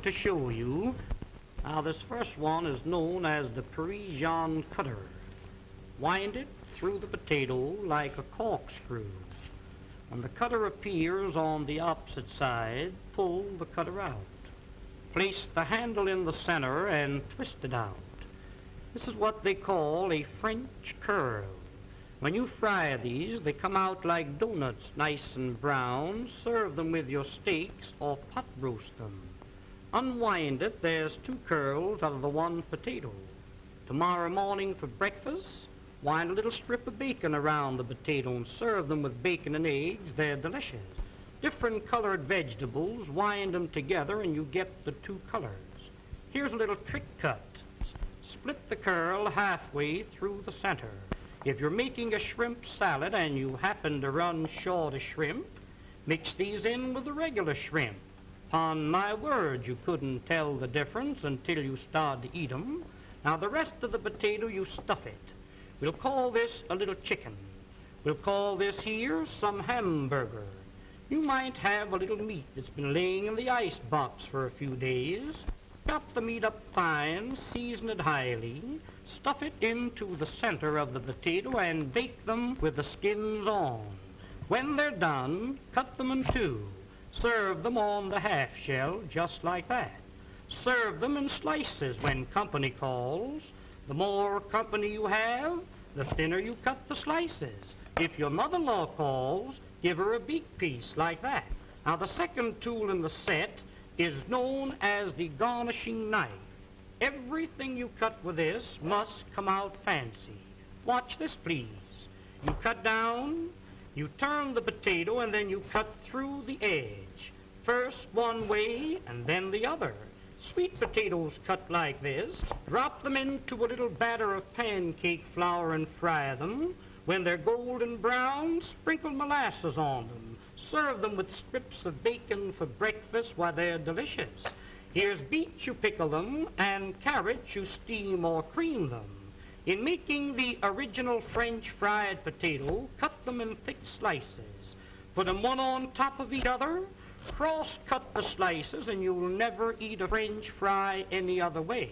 to show you. Now, this first one is known as the Parisian cutter. Wind it through the potato like a corkscrew. When the cutter appears on the opposite side, pull the cutter out. Place the handle in the center and twist it out. This is what they call a French curl. When you fry these, they come out like donuts, nice and brown. Serve them with your steaks or pot roast them. Unwind it, there's 2 curls out of the 1 potato. Tomorrow morning for breakfast, wind a little strip of bacon around the potato and serve them with bacon and eggs. They're delicious. Different colored vegetables, wind them together and you get the 2 colors. Here's a little trick cut. Split the curl halfway through the center. If you're making a shrimp salad and you happen to run short of shrimp, mix these in with the regular shrimp. Upon my word, you couldn't tell the difference until you start to eat 'em. Now, the rest of the potato, you stuff it. We'll call this a little chicken. We'll call this here some hamburger. You might have a little meat that's been laying in the ice box for a few days. Chop the meat up fine, season it highly, stuff it into the center of the potato and bake them with the skins on. When they're done, cut them in 2. Serve them on the half shell, just like that. Serve them in slices when company calls. The more company you have, the thinner you cut the slices. If your mother-in-law calls, give her a beak piece like that. Now, the second tool in the set is known as the garnishing knife. Everything you cut with this must come out fancy. Watch this, please. You cut down, you turn the potato, and then you cut through the edge. First one way, and then the other. Sweet potatoes cut like this. Drop them into a little batter of pancake flour and fry them. When they're golden brown, sprinkle molasses on them. Serve them with strips of bacon for breakfast. Why, they're delicious. Here's beets, you pickle them, and carrots, you steam or cream them. In making the original French fried potato, cut them in thick slices. Put them one on top of each other. Cross-cut the slices, and you'll never eat a French fry any other way.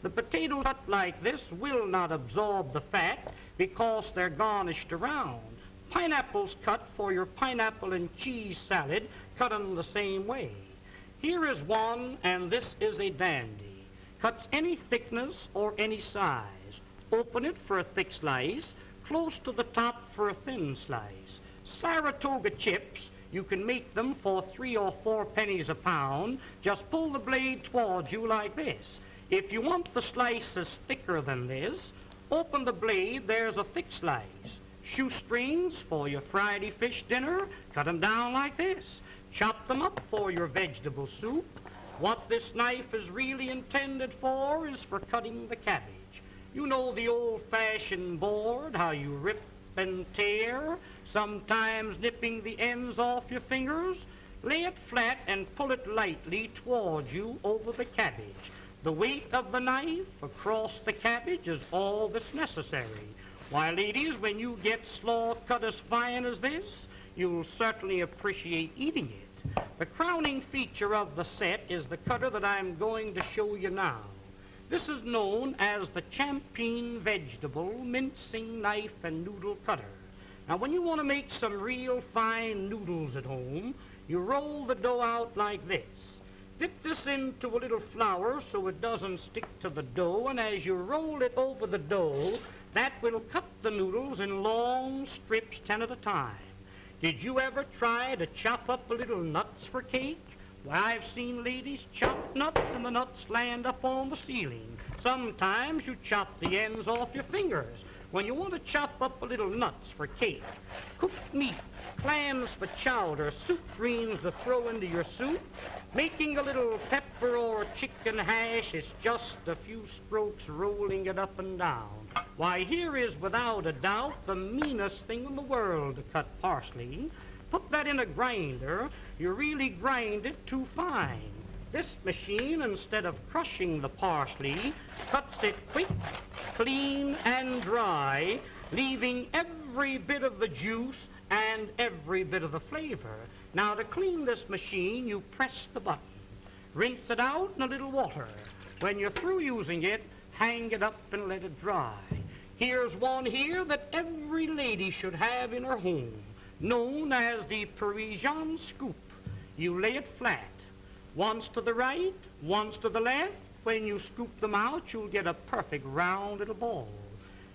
The potatoes cut like this will not absorb the fat because they're garnished around. Pineapples cut for your pineapple and cheese salad, cut them the same way. Here is one, and this is a dandy. Cuts any thickness or any size. Open it for a thick slice, close to the top for a thin slice. Saratoga chips, you can make them for 3 or 4 pennies a pound. Just pull the blade towards you like this. If you want the slices thicker than this, open the blade, there's a thick slice. Shoestrings for your Friday fish dinner, cut them down like this. Chop them up for your vegetable soup. What this knife is really intended for is for cutting the cabbage. You know the old-fashioned board, how you rip and tear, sometimes nipping the ends off your fingers. Lay it flat and pull it lightly towards you over the cabbage. The weight of the knife across the cabbage is all that's necessary. Why, ladies, when you get slaw cut as fine as this, you'll certainly appreciate eating it. The crowning feature of the set is the cutter that I'm going to show you now. This is known as the Champeen Vegetable Mincing Knife and Noodle Cutter. Now, when you want to make some real fine noodles at home, you roll the dough out like this. Dip this into a little flour so it doesn't stick to the dough, and as you roll it over the dough, that will cut the noodles in long strips, 10 at a time. Did you ever try to chop up a little nuts for cake? Why, I've seen ladies chop nuts and the nuts land up on the ceiling. Sometimes you chop the ends off your fingers. When you want to chop up a little nuts for cake, cooked meat, clams for chowder, soup greens to throw into your soup, making a little pepper or chicken hash is just a few strokes rolling it up and down. Why, here is without a doubt the meanest thing in the world to cut parsley. Put that in a grinder, you really grind it too fine. This machine, instead of crushing the parsley, cuts it quick, clean, and dry, leaving every bit of the juice and every bit of the flavor. Now, to clean this machine, you press the button. Rinse it out in a little water. When you're through using it, hang it up and let it dry. Here's one here that every lady should have in her home, known as the Parisian scoop. You lay it flat, once to the right, once to the left. When you scoop them out, you'll get a perfect round little ball.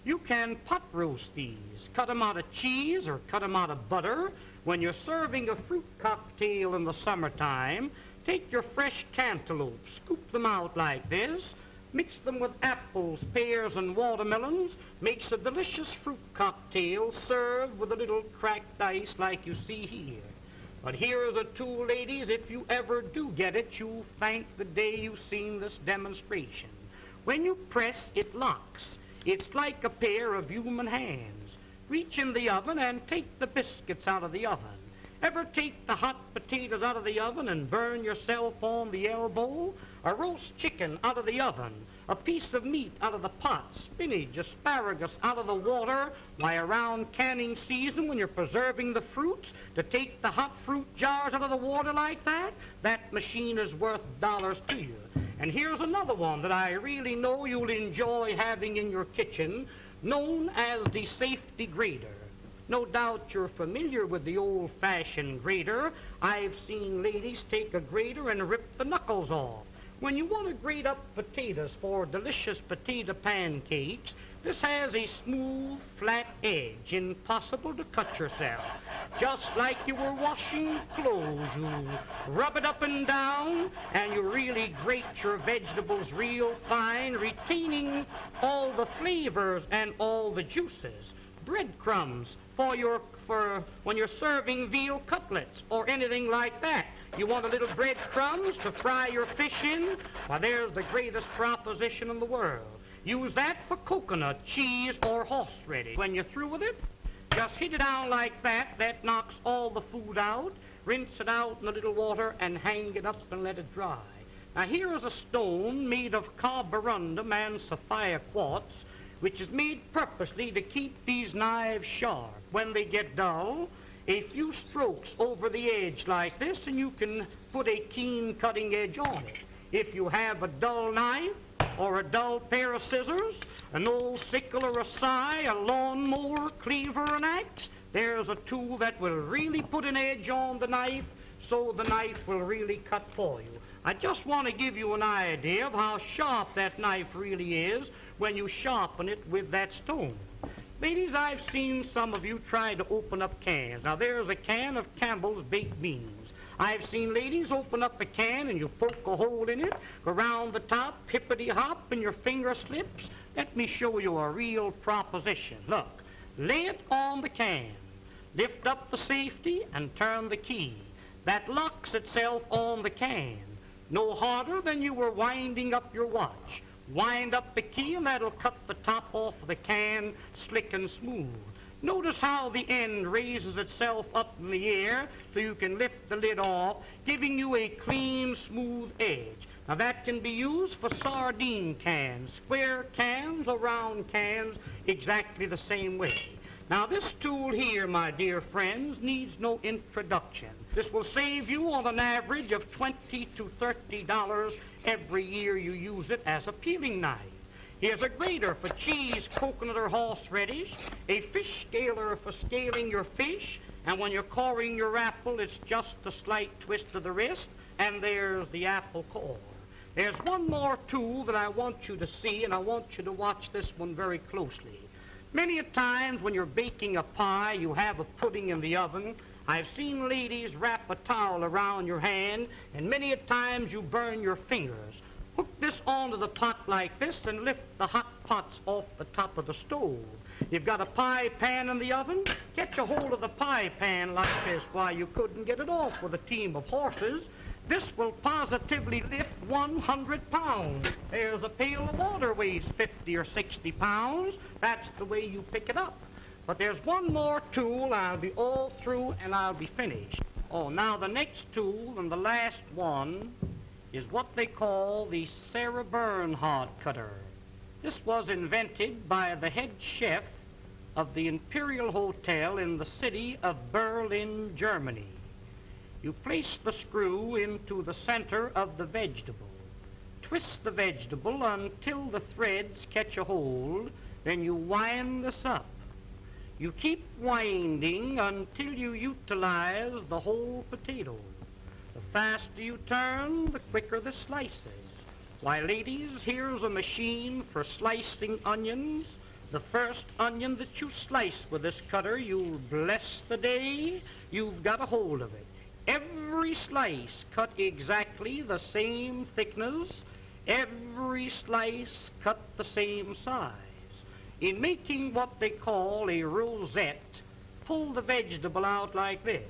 You can pot roast these, cut them out of cheese or cut them out of butter. When you're serving a fruit cocktail in the summertime, take your fresh cantaloupe, scoop them out like this, mix them with apples, pears, and watermelons, makes a delicious fruit cocktail served with a little cracked ice like you see here. But here's a tool, ladies, if you ever do get it, you'll thank the day you've seen this demonstration. When you press, it locks. It's like a pair of human hands. Reach in the oven and take the biscuits out of the oven. Ever take the hot potatoes out of the oven and burn yourself on the elbow? A roast chicken out of the oven, a piece of meat out of the pot, spinach, asparagus out of the water. Why, around canning season when you're preserving the fruits, to take the hot fruit jars out of the water like that, that machine is worth dollars to you. And here's another one that I really know you'll enjoy having in your kitchen, known as the safety grater. No doubt you're familiar with the old-fashioned grater. I've seen ladies take a grater and rip the knuckles off. When you want to grate up potatoes for delicious potato pancakes, this has a smooth, flat edge, impossible to cut yourself. Just like you were washing clothes, you rub it up and down, and you really grate your vegetables real fine, retaining all the flavors and all the juices. Breadcrumbs for when you're serving veal cutlets or anything like that. You want a little breadcrumbs to fry your fish in? Why, there's the greatest proposition in the world. Use that for coconut, cheese, or horseradish. When you're through with it, just hit it down like that. That knocks all the food out. Rinse it out in a little water and hang it up and let it dry. Now, here is a stone made of carborundum and sapphire quartz, which is made purposely to keep these knives sharp. When they get dull, a few strokes over the edge like this, and you can put a keen cutting edge on it. If you have a dull knife or a dull pair of scissors, an old sickle or a scythe, a lawnmower, cleaver, an axe, there's a tool that will really put an edge on the knife so the knife will really cut for you. I just want to give you an idea of how sharp that knife really is when you sharpen it with that stone. Ladies, I've seen some of you try to open up cans. Now, there's a can of Campbell's baked beans. I've seen ladies open up a can and you poke a hole in it, go around the top, hippity-hop, and your finger slips. Let me show you a real proposition. Look, lay it on the can, lift up the safety, and turn the key. That locks itself on the can. No harder than you were winding up your watch. Wind up the key and that'll cut the top off of the can slick and smooth. Notice how the end raises itself up in the air so you can lift the lid off, giving you a clean, smooth edge. Now that can be used for sardine cans, square cans or round cans, exactly the same way. Now this tool here, my dear friends, needs no introduction. This will save you on an average of $20 to $30 every year you use it as a peeling knife. Here's a grater for cheese, coconut, or horseradish, a fish scaler for scaling your fish, and when you're coring your apple, it's just a slight twist of the wrist, and there's the apple core. There's one more tool that I want you to see, and I want you to watch this one very closely. Many a times when you're baking a pie, you have a pudding in the oven. I've seen ladies wrap a towel around your hand, and many a times you burn your fingers. Hook this onto the pot like this and lift the hot pots off the top of the stove. You've got a pie pan in the oven. Get a hold of the pie pan like this. Why, you couldn't get it off with a team of horses. This will positively lift 100 pounds. There's a pail of water weighs 50 or 60 pounds. That's the way you pick it up. But there's one more tool. I'll be all through and I'll be finished. Oh, now the next tool and the last one is what they call the Sarah Bernhardt cutter. This was invented by the head chef of the Imperial Hotel in the city of Berlin, Germany. You place the screw into the center of the vegetable. Twist the vegetable until the threads catch a hold, then you wind this up. You keep winding until you utilize the whole potato. The faster you turn, the quicker the slices. Why, ladies, here's a machine for slicing onions. The first onion that you slice with this cutter, you'll bless the day you've got a hold of it. Every slice cut exactly the same thickness, every slice cut the same size. In making what they call a rosette, pull the vegetable out like this.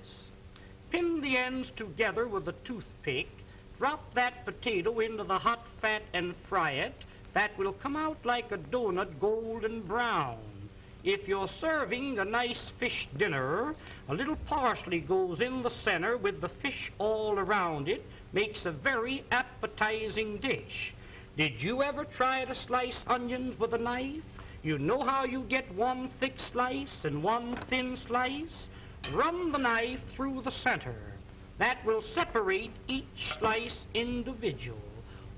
Pin the ends together with a toothpick. Drop that potato into the hot fat and fry it. That will come out like a donut, golden brown. If you're serving a nice fish dinner, a little parsley goes in the center with the fish all around it, makes a very appetizing dish. Did you ever try to slice onions with a knife? You know how you get one thick slice and one thin slice? Run the knife through the center. That will separate each slice individual.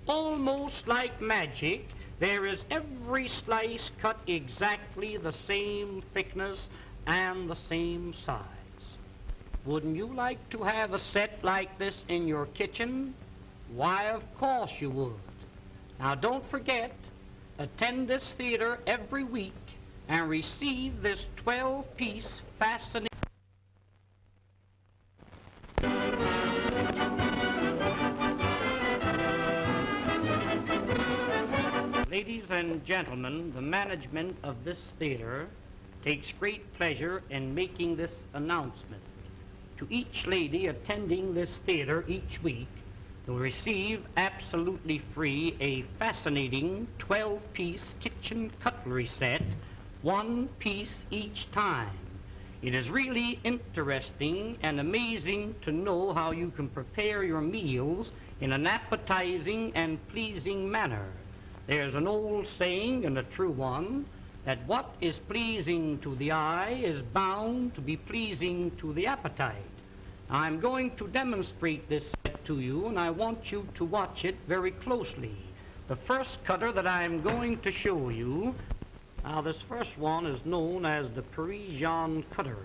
Almost like magic, there is every slice cut exactly the same thickness and the same size. Wouldn't you like to have a set like this in your kitchen? Why, of course you would. Now don't forget, attend this theater every week and receive this 12-piece fascinating... Ladies and gentlemen, the management of this theater takes great pleasure in making this announcement. To each lady attending this theater each week, will receive absolutely free a fascinating 12-piece kitchen cutlery set, one piece each time. It is really interesting and amazing to know how you can prepare your meals in an appetizing and pleasing manner. There's an old saying, and a true one, that what is pleasing to the eye is bound to be pleasing to the appetite. I'm going to demonstrate this set to you, and I want you to watch it very closely. The first cutter that I'm going to show you, now this first one is known as the Parisian cutter.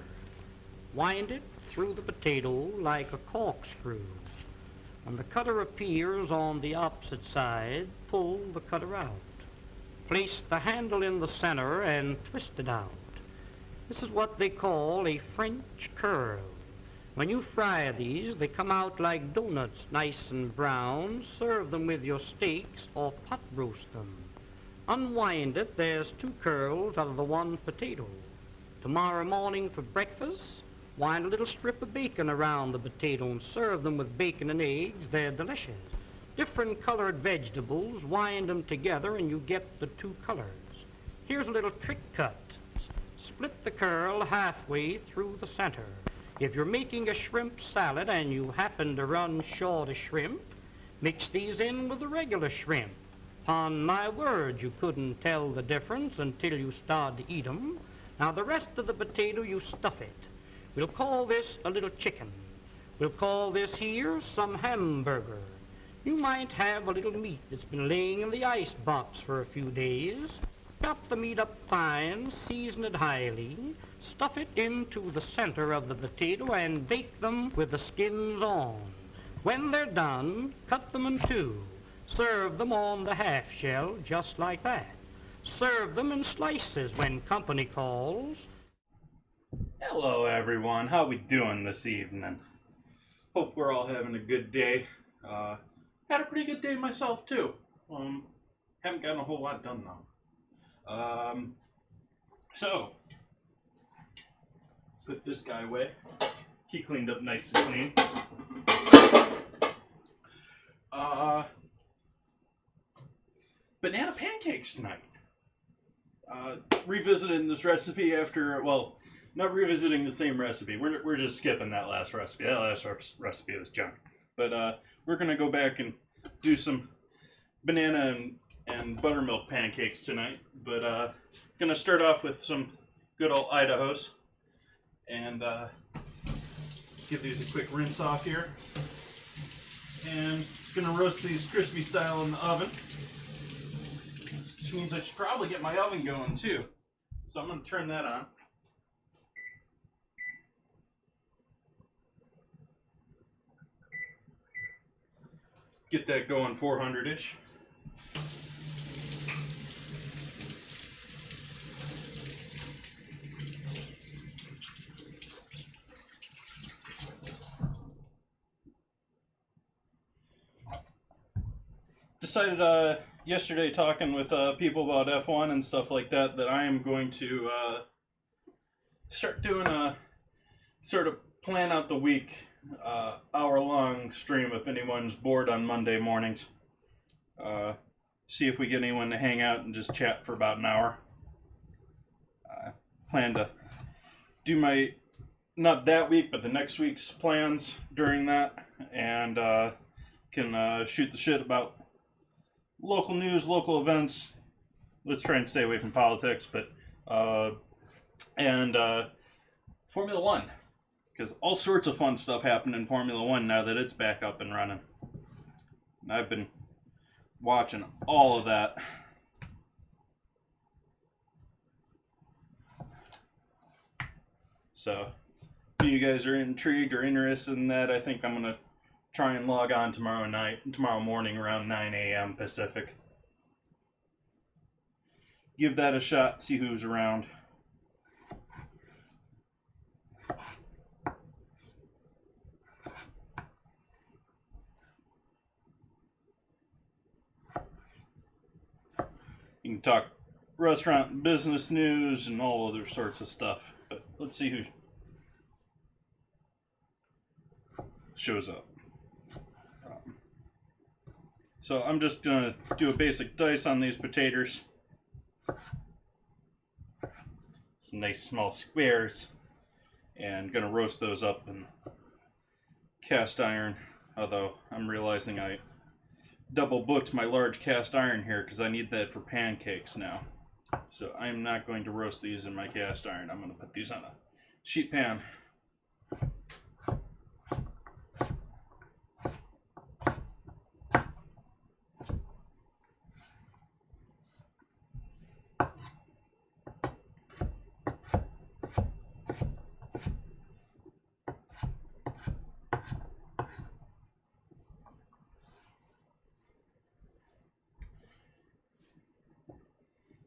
Wind it through the potato like a corkscrew. When the cutter appears on the opposite side, pull the cutter out. Place the handle in the center and twist it out. This is what they call a French curl. When you fry these, they come out like donuts, nice and brown. Serve them with your steaks or pot roast them. Unwind it, there's 2 curls out of the 1 potato. Tomorrow morning for breakfast, wind a little strip of bacon around the potato and serve them with bacon and eggs. They're delicious. Different colored vegetables, wind them together and you get the 2 colors. Here's a little trick cut. Split the curl halfway through the center. If you're making a shrimp salad and you happen to run short of shrimp, mix these in with the regular shrimp. Upon my word, you couldn't tell the difference until you start to eat 'em. Now the rest of the potato, you stuff it. We'll call this a little chicken. We'll call this here some hamburger. You might have a little meat that's been laying in the ice box for a few days. Chop the meat up fine, season it highly, stuff it into the center of the potato and bake them with the skins on. When they're done, cut them in 2. Serve them on the half shell just like that. Serve them in slices when company calls. Hello everyone, how we doing this evening? Hope we're all having a good day. Had a pretty good day myself too. Haven't gotten a whole lot done though. So put this guy away. He cleaned up nice and clean. Banana pancakes tonight. Revisiting this recipe after, well, not revisiting the same recipe. We're just skipping that last recipe. That last recipe was junk. But we're gonna go back and do some banana and buttermilk pancakes tonight. But gonna start off with some good old Idaho's, and give these a quick rinse off here. And gonna roast these crispy style in the oven. Which means I should probably get my oven going too. So I'm gonna turn that on. Get that going 400-ish. Decided yesterday talking with people about F1 and stuff like that I am going to start doing a sort of plan out the week hour-long stream if anyone's bored on Monday mornings. See if we get anyone to hang out and just chat for about an hour. Plan to do my, not that week, but the next week's plans during that, and can shoot the shit about local news, local events. Let's try and stay away from politics, but Formula One, because all sorts of fun stuff happened in Formula One now that it's back up and running. And I've been watching all of that. So, if you guys are intrigued or interested in that, I think I'm gonna try and log on tomorrow morning around 9 a.m. Pacific. Give that a shot, see who's around. You can talk restaurant and business news and all other sorts of stuff, but let's see who shows up. So I'm just gonna do a basic dice on these potatoes. Some nice small squares. And gonna roast those up in cast iron. Although I'm realizing I double booked my large cast iron here because I need that for pancakes now. So I'm not going to roast these in my cast iron. I'm gonna put these on a sheet pan.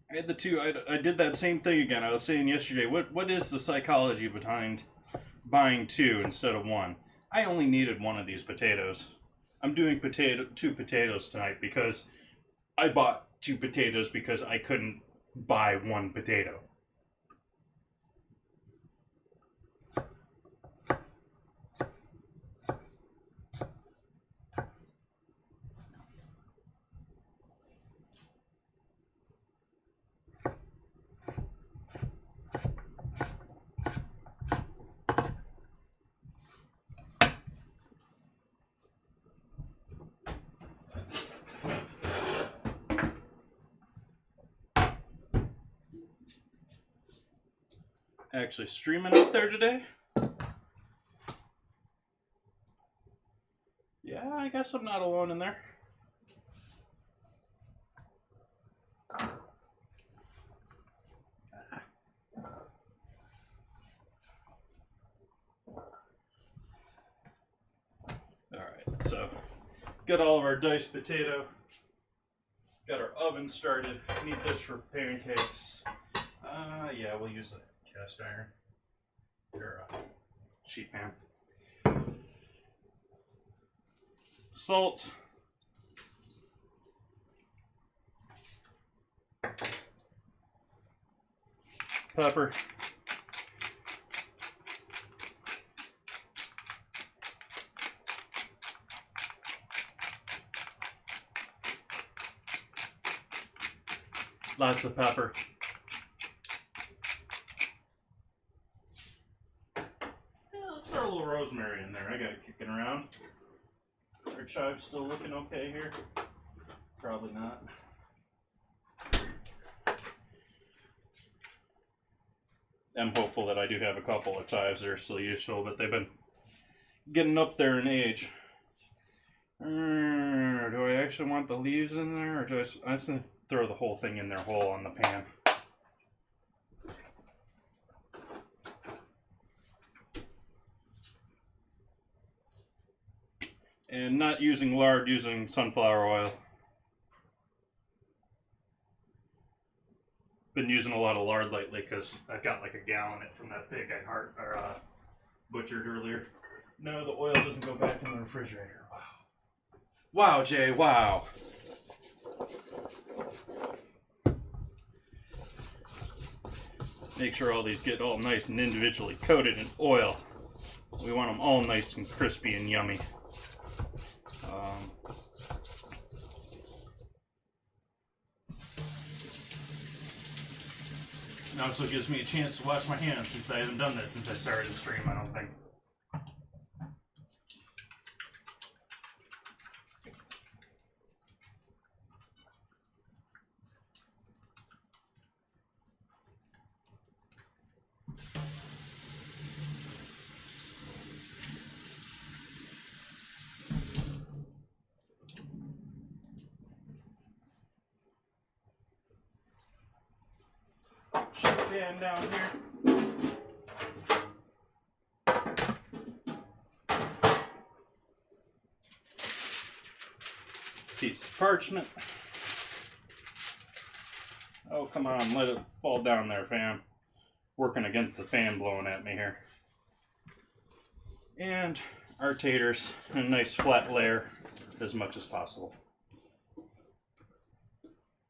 I had the two. I did that same thing again. I was saying yesterday, what is the psychology behind buying two instead of one? I only needed one of these potatoes. I'm doing two potatoes tonight because I bought two potatoes because I couldn't buy one potato. Actually streaming out there today? Yeah, I guess I'm not alone in there. Alright, so got all of our diced potato. Got our oven started. Need this for pancakes. Yeah, we'll use a cast iron or a sheet pan. Salt. Pepper. Lots of pepper. Let's throw a little rosemary in there. I got it kicking around. Our chive's still looking okay here. Probably not. I'm hopeful that I do have a couple of chives that are still useful, but they've been getting up there in age. Do I actually want the leaves in there, or do I just throw the whole thing in there whole on the pan? And not using lard, using sunflower oil. Been using a lot of lard lately because I've got like a gallon it from that pig I butchered earlier. No, the oil doesn't go back in the refrigerator. Wow. Wow, Jay, wow. Make sure all these get all nice and individually coated in oil. We want them all nice and crispy and yummy. It also gives me a chance to wash my hands since I haven't done that since I started the stream, I don't think. Pan down here. Piece of parchment. Oh, come on, let it fall down there, fam. Working against the fan blowing at me here. And our taters in a nice flat layer as much as possible.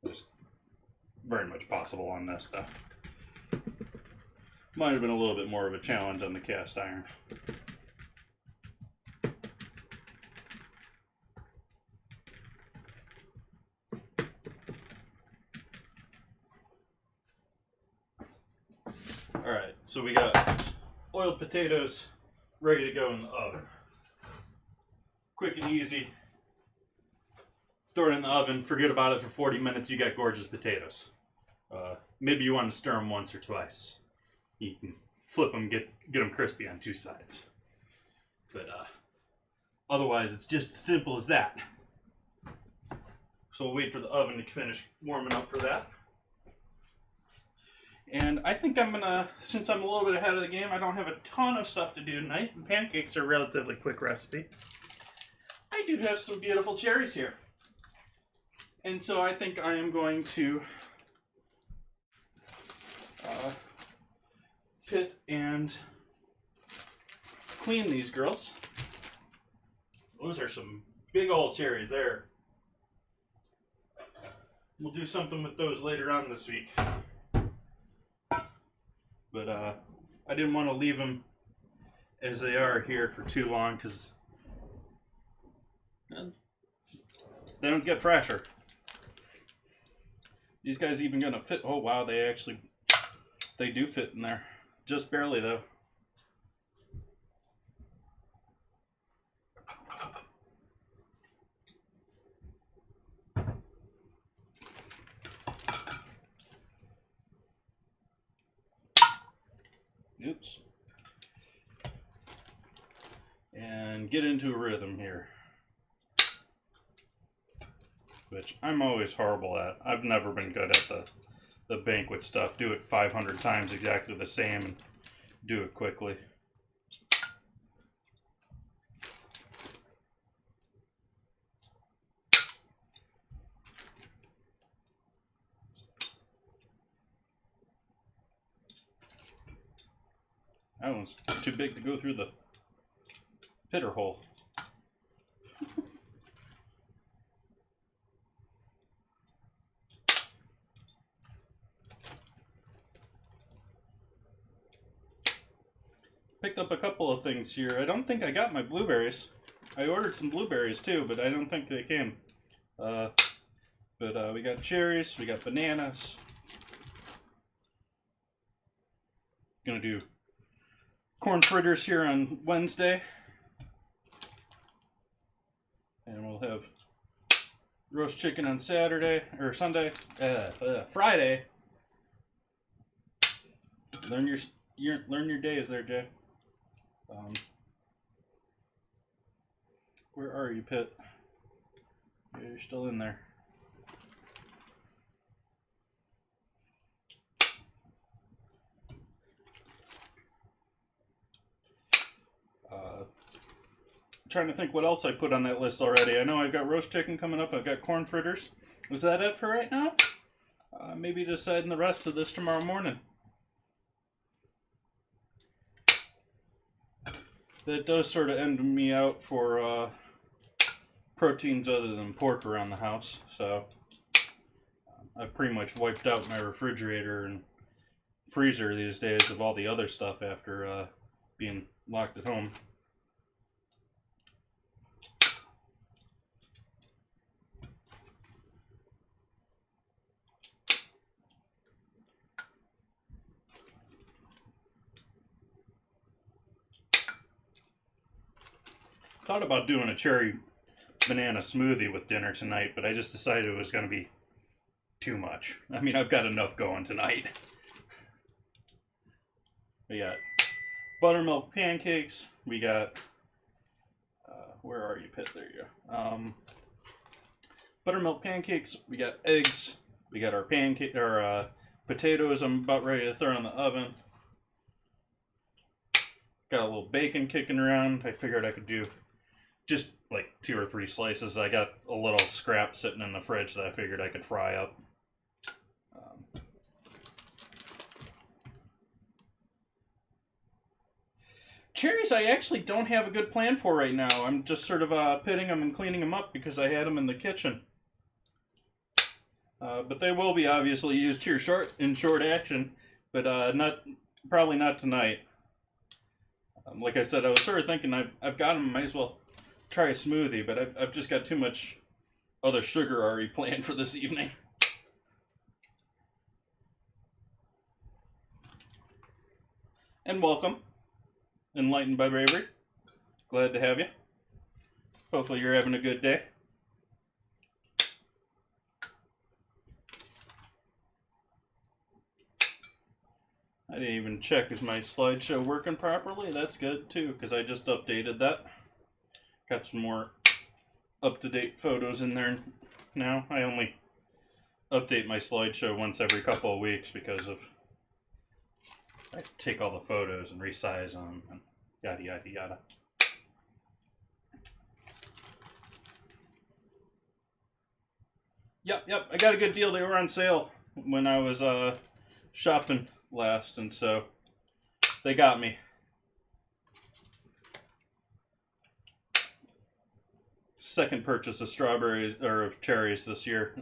There's very much possible on this stuff. Might have been a little bit more of a challenge on the cast iron. Alright, so we got oiled potatoes ready to go in the oven. Quick and easy. Throw it in the oven, forget about it for 40 minutes, you got gorgeous potatoes. Maybe you want to stir them once or twice. You can flip them, get them crispy on two sides. But otherwise, it's just as simple as that. So we'll wait for the oven to finish warming up for that. And I think I'm gonna, since I'm a little bit ahead of the game, I don't have a ton of stuff to do tonight. And pancakes are a relatively quick recipe. I do have some beautiful cherries here. And so I think I am going to pit and clean these girls. Those are some big old cherries there. We'll do something with those later on this week. But I didn't want to leave them as they are here for too long because they don't get fresher. These guys even gonna fit. Oh wow, they do fit in there. Just barely though. Oops. And get into a rhythm here. Which I'm always horrible at. I've never been good at the banquet stuff. Do it 500 times exactly the same and do it quickly. That one's too big to go through the pitter hole. Picked up a couple of things here. I don't think I got my blueberries. I ordered some blueberries too, but I don't think they came. We got cherries, we got bananas. Gonna do corn fritters here on Wednesday. And we'll have roast chicken on Saturday, or Sunday, Friday. Learn your days there, Jay. Where are you, Pitt? Yeah, you're still in there. Trying to think what else I put on that list already. I know I've got roast chicken coming up. I've got corn fritters. Is that it for right now? Maybe deciding the rest of this tomorrow morning. That does sort of end me out for proteins other than pork around the house. So I've pretty much wiped out my refrigerator and freezer these days of all the other stuff after being locked at home. Thought about doing a cherry banana smoothie with dinner tonight, but I just decided it was going to be too much. I mean, I've got enough going tonight. We got buttermilk pancakes. We got, where are you, Pitt? There you go. Buttermilk pancakes. We got eggs. We got our potatoes I'm about ready to throw in the oven. Got a little bacon kicking around. I figured I could do just like 2 or 3 slices. I got a little scrap sitting in the fridge that I figured I could fry up. Cherries I actually don't have a good plan for right now. I'm just sort of pitting them and cleaning them up because I had them in the kitchen. But they will be obviously used here in short action, but probably not tonight. Like I said, I was sort of thinking I've got them, might as well try a smoothie, but I've just got too much other sugar already planned for this evening. And welcome, Enlightened by Bravery. Glad to have you. Hopefully you're having a good day. I didn't even check, is my slideshow working properly? That's good too, because I just updated that. Got some more up-to-date photos in there now. I only update my slideshow once every couple of weeks because of I take all the photos and resize them and yada yada yada. Yep, I got a good deal. They were on sale when I was shopping last, and so they got me. Second purchase of strawberries or of cherries this year.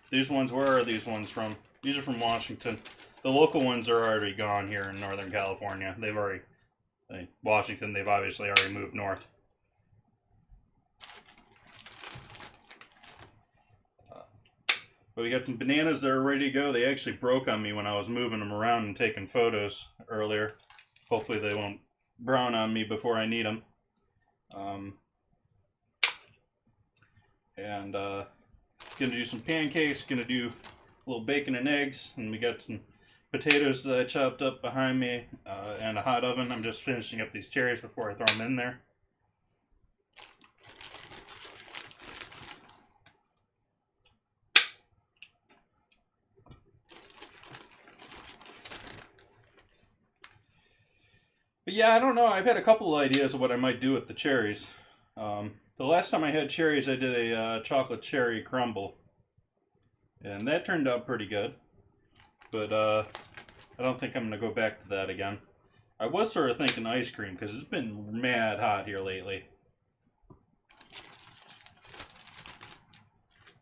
These ones, where are these ones from? These are from Washington. The local ones are already gone here in Northern California. Washington, they've obviously already moved north. But we got some bananas that are ready to go. They actually broke on me when I was moving them around and taking photos earlier. Hopefully they won't brown on me before I need them. Gonna do some pancakes, gonna do a little bacon and eggs, and we got some potatoes that I chopped up behind me, and a hot oven. I'm just finishing up these cherries before I throw them in there. But yeah, I don't know. I've had a couple of ideas of what I might do with the cherries. The last time I had cherries, I did a chocolate cherry crumble. And that turned out pretty good. But I don't think I'm going to go back to that again. I was sort of thinking ice cream, because it's been mad hot here lately.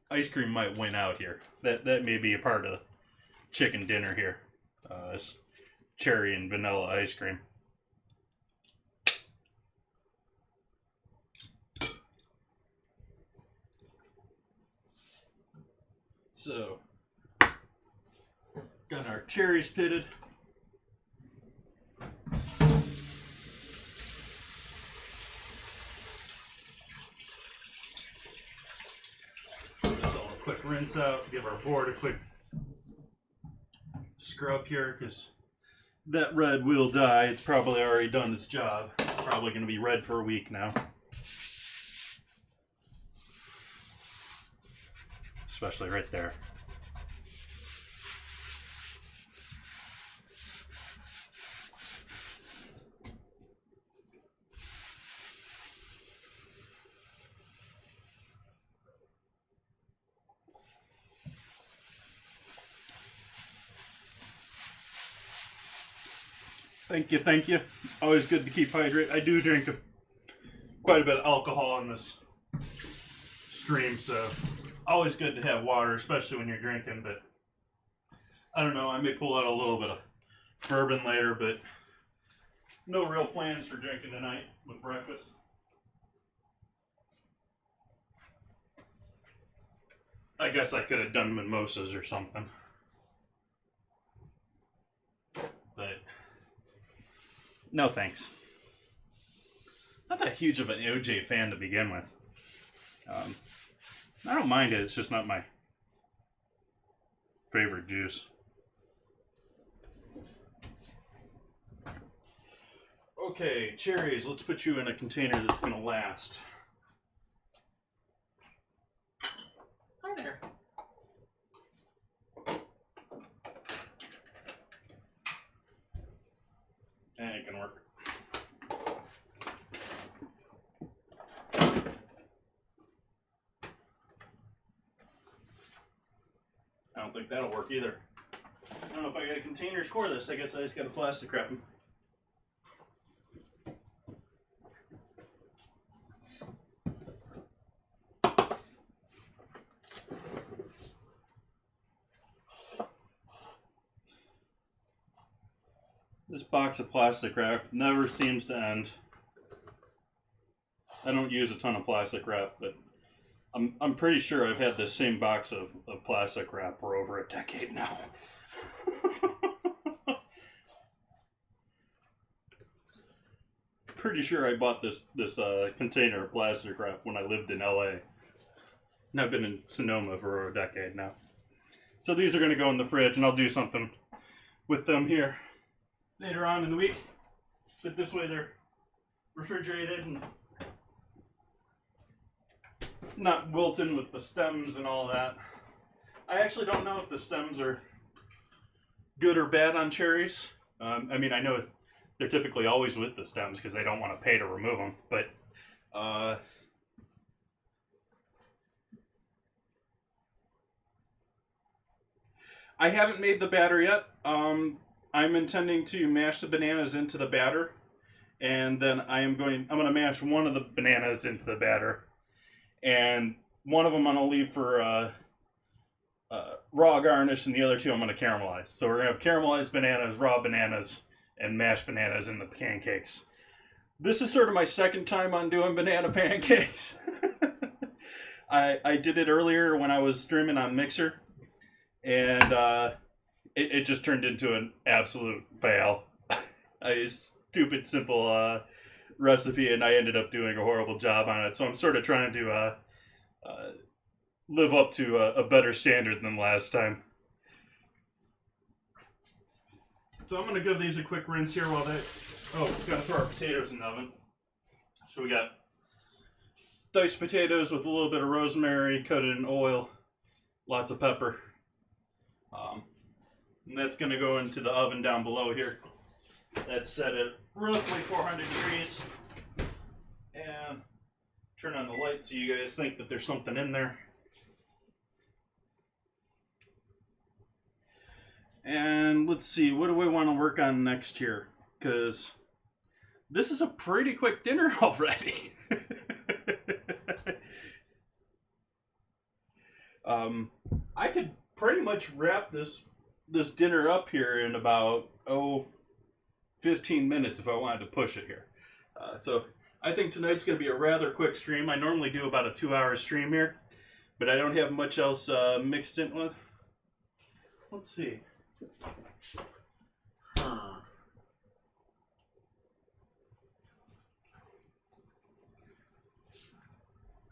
Ice cream might win out here. That may be a part of chicken dinner here. This cherry and vanilla ice cream. So, got our cherries pitted. That's all a quick rinse out. Give our board a quick scrub here, because that red will die. It's probably already done its job. It's probably going to be red for a week now. especially right there. Thank you, thank you. Always good to keep hydrated. I do drink quite a bit of alcohol in this stream, so always good to have water, especially when you're drinking. But I don't know, I may pull out a little bit of bourbon later, but no real plans for drinking tonight with breakfast. I guess I could have done mimosas or something. But no thanks. Not that huge of an OJ fan to begin with. I don't mind it, it's just not my favorite juice. Okay, cherries, let's put you in a container that's gonna last. Hi there. And it can work. I don't think that'll work either. I don't know if I got a container to score this. I guess I just got a plastic wrap them. This box of plastic wrap never seems to end. I don't use a ton of plastic wrap, but I'm pretty sure I've had this same box of plastic wrap for over a decade now. Pretty sure I bought this container of plastic wrap when I lived in LA. And I've been in Sonoma for over a decade now. So these are going to go in the fridge, and I'll do something with them here later on in the week. But this way they're refrigerated and not wilting with the stems and all that. I actually don't know if the stems are good or bad on cherries. I mean, I know they're typically always with the stems because they don't want to pay to remove them, but I haven't made the batter yet. I'm intending to mash the bananas into the batter, and then I'm going to mash one of the bananas into the batter, and one of them I'm going to leave for raw garnish, and the other two I'm going to caramelize. So we're going to have caramelized bananas, raw bananas, and mashed bananas in the pancakes. This is sort of my second time on doing banana pancakes. I did it earlier when I was streaming on Mixer, and it just turned into an absolute fail. A stupid, simple recipe, and I ended up doing a horrible job on it. So I'm sort of trying to live up to a better standard than last time. So I'm going to give these a quick rinse here while they... Oh, we've got to throw our potatoes in the oven. So we got diced potatoes with a little bit of rosemary, coated in oil, lots of pepper. And that's going to go into the oven down below here. That's set at roughly 400 degrees. And turn on the light so you guys think that there's something in there. And let's see, what do we want to work on next here? Because this is a pretty quick dinner already. I could pretty much wrap this dinner up here in about 15 minutes if I wanted to push it here. So I think tonight's going to be a rather quick stream. I normally do about a 2-hour stream here, but I don't have much else mixed in with. Let's see.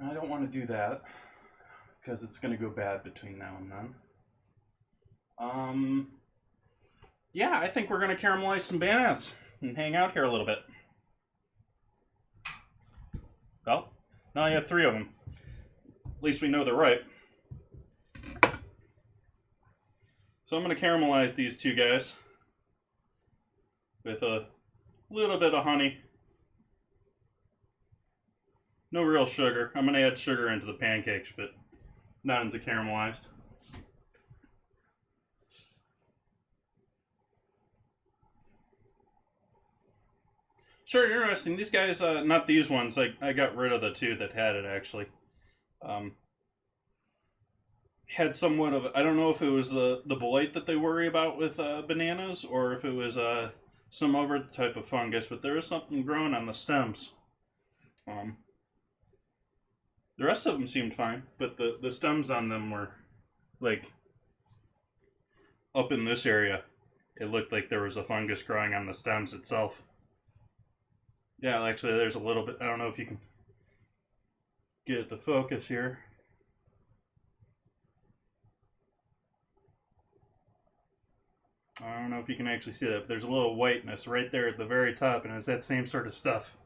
I don't want to do that because it's going to go bad between now and then. Yeah, I think we're going to caramelize some bananas and hang out here a little bit. Well, now I have 3 of them. At least we know they're ripe. So I'm going to caramelize these two guys with a little bit of honey. No real sugar. I'm going to add sugar into the pancakes, but not into caramelized. Sure, interesting. These guys, not these ones. I got rid of the two that had it, actually. Had somewhat of, I don't know if it was the blight that they worry about with bananas, or if it was some other type of fungus, but there is something growing on the stems. The rest of them seemed fine, but the stems on them were, like, up in this area. It looked like there was a fungus growing on the stems itself. Yeah, actually, there's a little bit. I don't know if you can get it to focus here. I don't know if you can actually see that, but there's a little whiteness right there at the very top, and it's that same sort of stuff.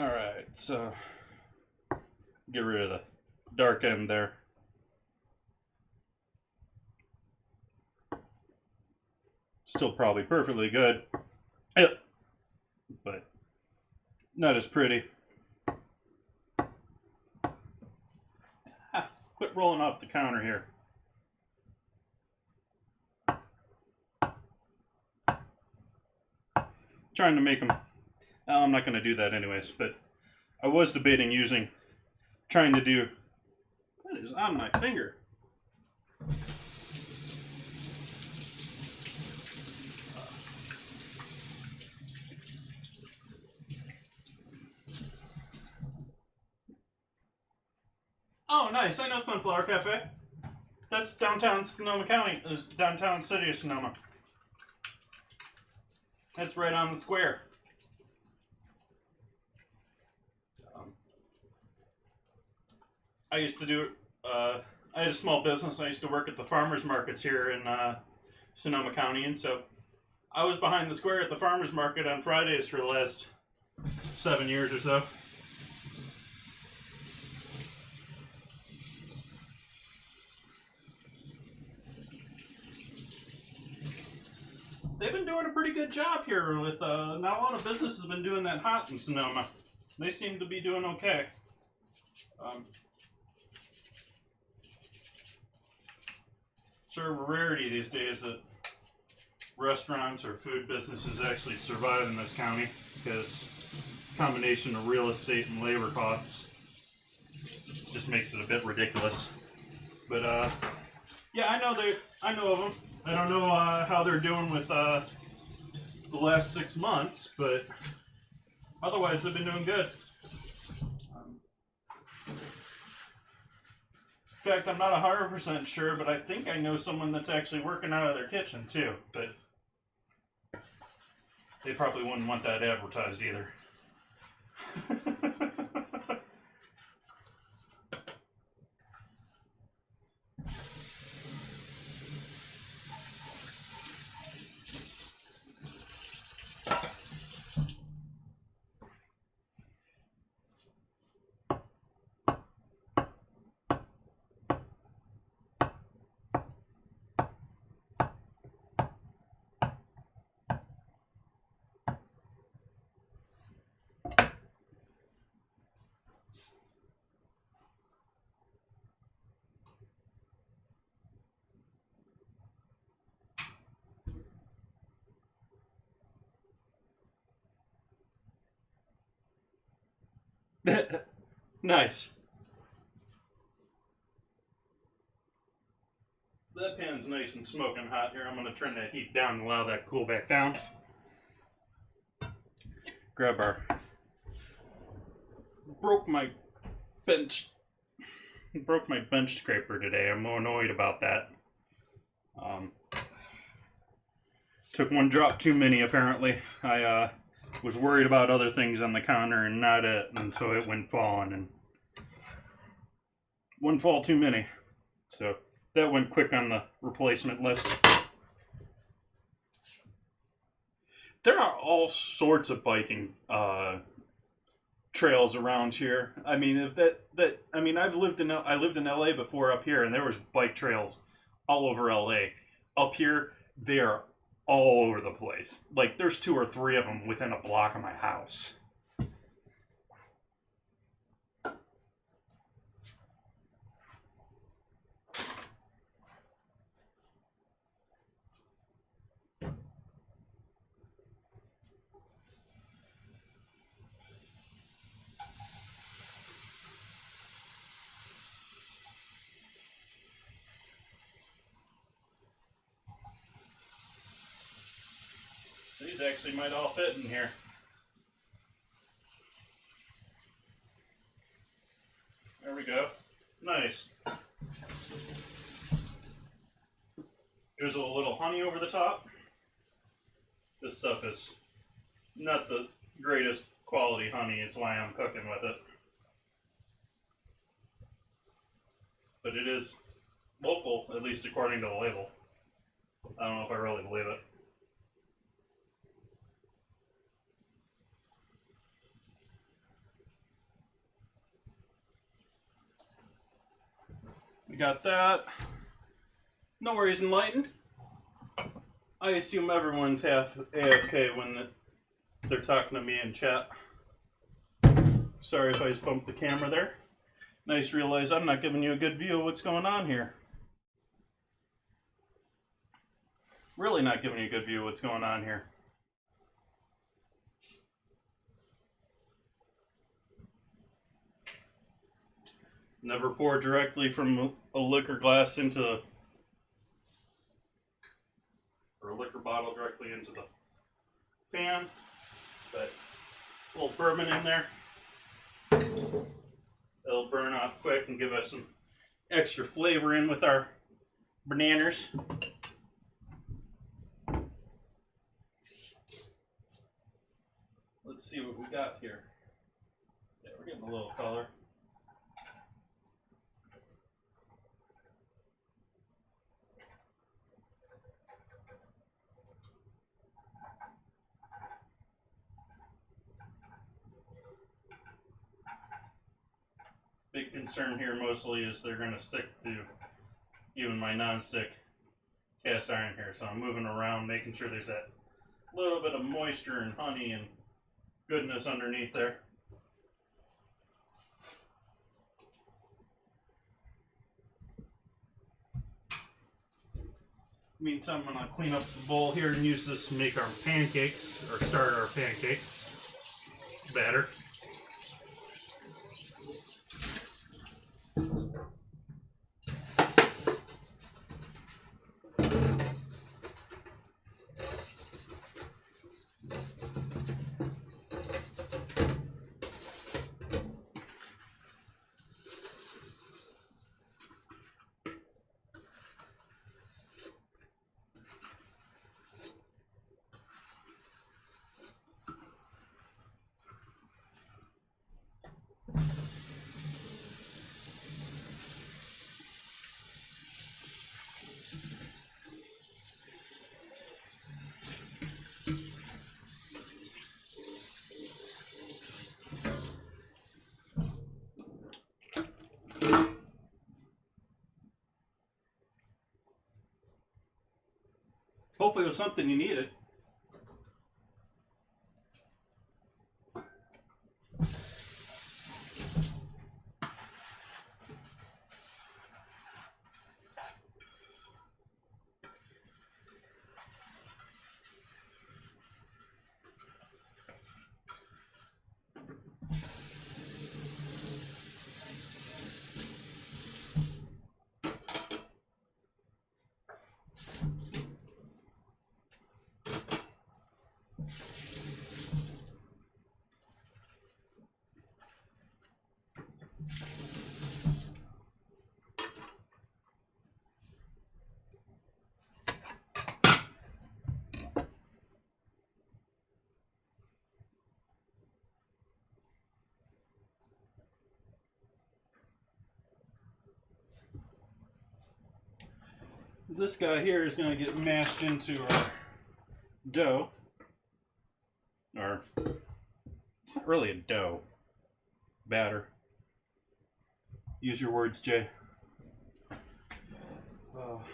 Alright, so get rid of the dark end there. Still probably perfectly good, but not as pretty. Quit rolling off the counter here. Trying to make them. I'm not going to do that anyways, but I was debating trying to do. What is on my finger? Oh, nice. I know Sunflower Cafe. That's downtown Sonoma County, downtown city of Sonoma. That's right on the square. I used to do, I had a small business. I used to work at the farmers markets here in Sonoma County, and so I was behind the square at the farmers market on Fridays for the last 7 years or so. They've been doing a pretty good job here with, not a lot of businesses have been doing that hot in Sonoma. They seem to be doing okay. Sort of a rarity these days that restaurants or food businesses actually survive in this county, because combination of real estate and labor costs just makes it a bit ridiculous. But yeah, I know of them. I don't know how they're doing with the last 6 months, but otherwise they've been doing good. In fact, I'm not 100% sure, but I think I know someone that's actually working out of their kitchen too, but they probably wouldn't want that advertised either. Nice. that pan's nice and smoking hot here. I'm going to turn that heat down and allow that to cool back down. Grab our... Broke my bench scraper today. I'm annoyed about that. Took one drop too many, apparently. I was worried about other things on the counter and not it, and so it went falling, and one fall too many. So that went quick on the replacement list. There are all sorts of biking trails around here. I mean, I lived in LA before up here, and there was bike trails all over LA. Up here, they are all over the place. Like, there's 2 or 3 of them within a block of my house. These actually might all fit in here. There we go. Nice. Drizzle a little honey over the top. This stuff is not the greatest quality honey, it's why I'm cooking with it. But it is local, at least according to the label. I don't know if I really believe it. We got that. No worries, enlightened. I assume everyone's half AFK when they're talking to me in chat. Sorry if I just bumped the camera there. Nice to realize I'm not giving you a good view of what's going on here. Really not giving you a good view of what's going on here. Never pour directly from a liquor glass into or a liquor bottle directly into the pan, but a little bourbon in there. It'll burn off quick and give us some extra flavor in with our bananas. Let's see what we got here. Yeah, we're getting a little color. Big concern here mostly is they're going to stick to even my non-stick cast iron here. So I'm moving around, making sure there's that little bit of moisture and honey and goodness underneath there. Meantime, I'm going to clean up the bowl here and use this to make our pancakes, or start our pancake batter. Hopefully it was something you needed. This guy here is going to get mashed into our dough. Or, it's not really a dough. Batter. Use your words, Jay. Alright.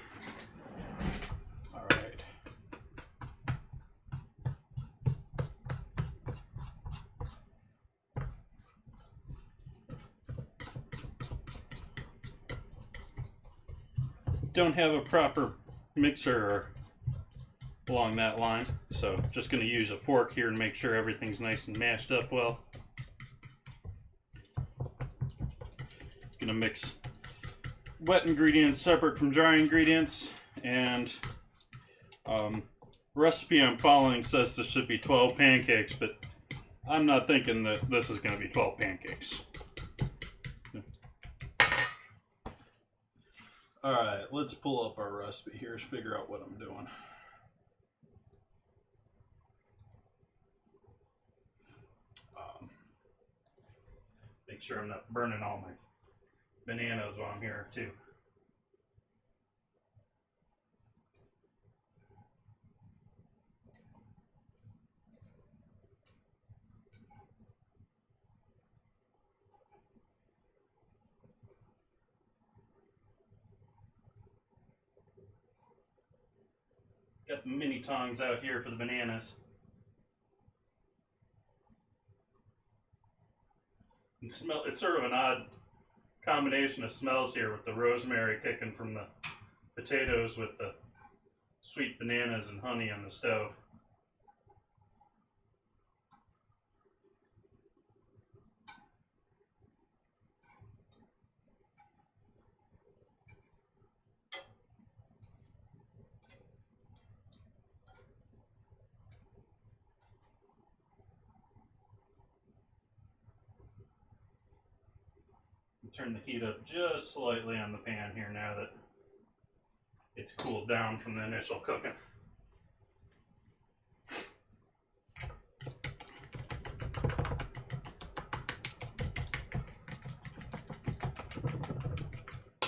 Don't have a proper mixer along that line, so just going to use a fork here and make sure everything's nice and mashed up well. Going to mix wet ingredients separate from dry ingredients, and recipe I'm following says this should be 12 pancakes, but I'm not thinking that this is going to be 12 pancakes. Alright, let's pull up our recipe here to figure out what I'm doing. Make sure I'm not burning all my bananas while I'm here too. Got the mini tongs out here for the bananas. And smell, it's sort of an odd combination of smells here with the rosemary kicking from the potatoes with the sweet bananas and honey on the stove. Turn the heat up just slightly on the pan here now that it's cooled down from the initial cooking.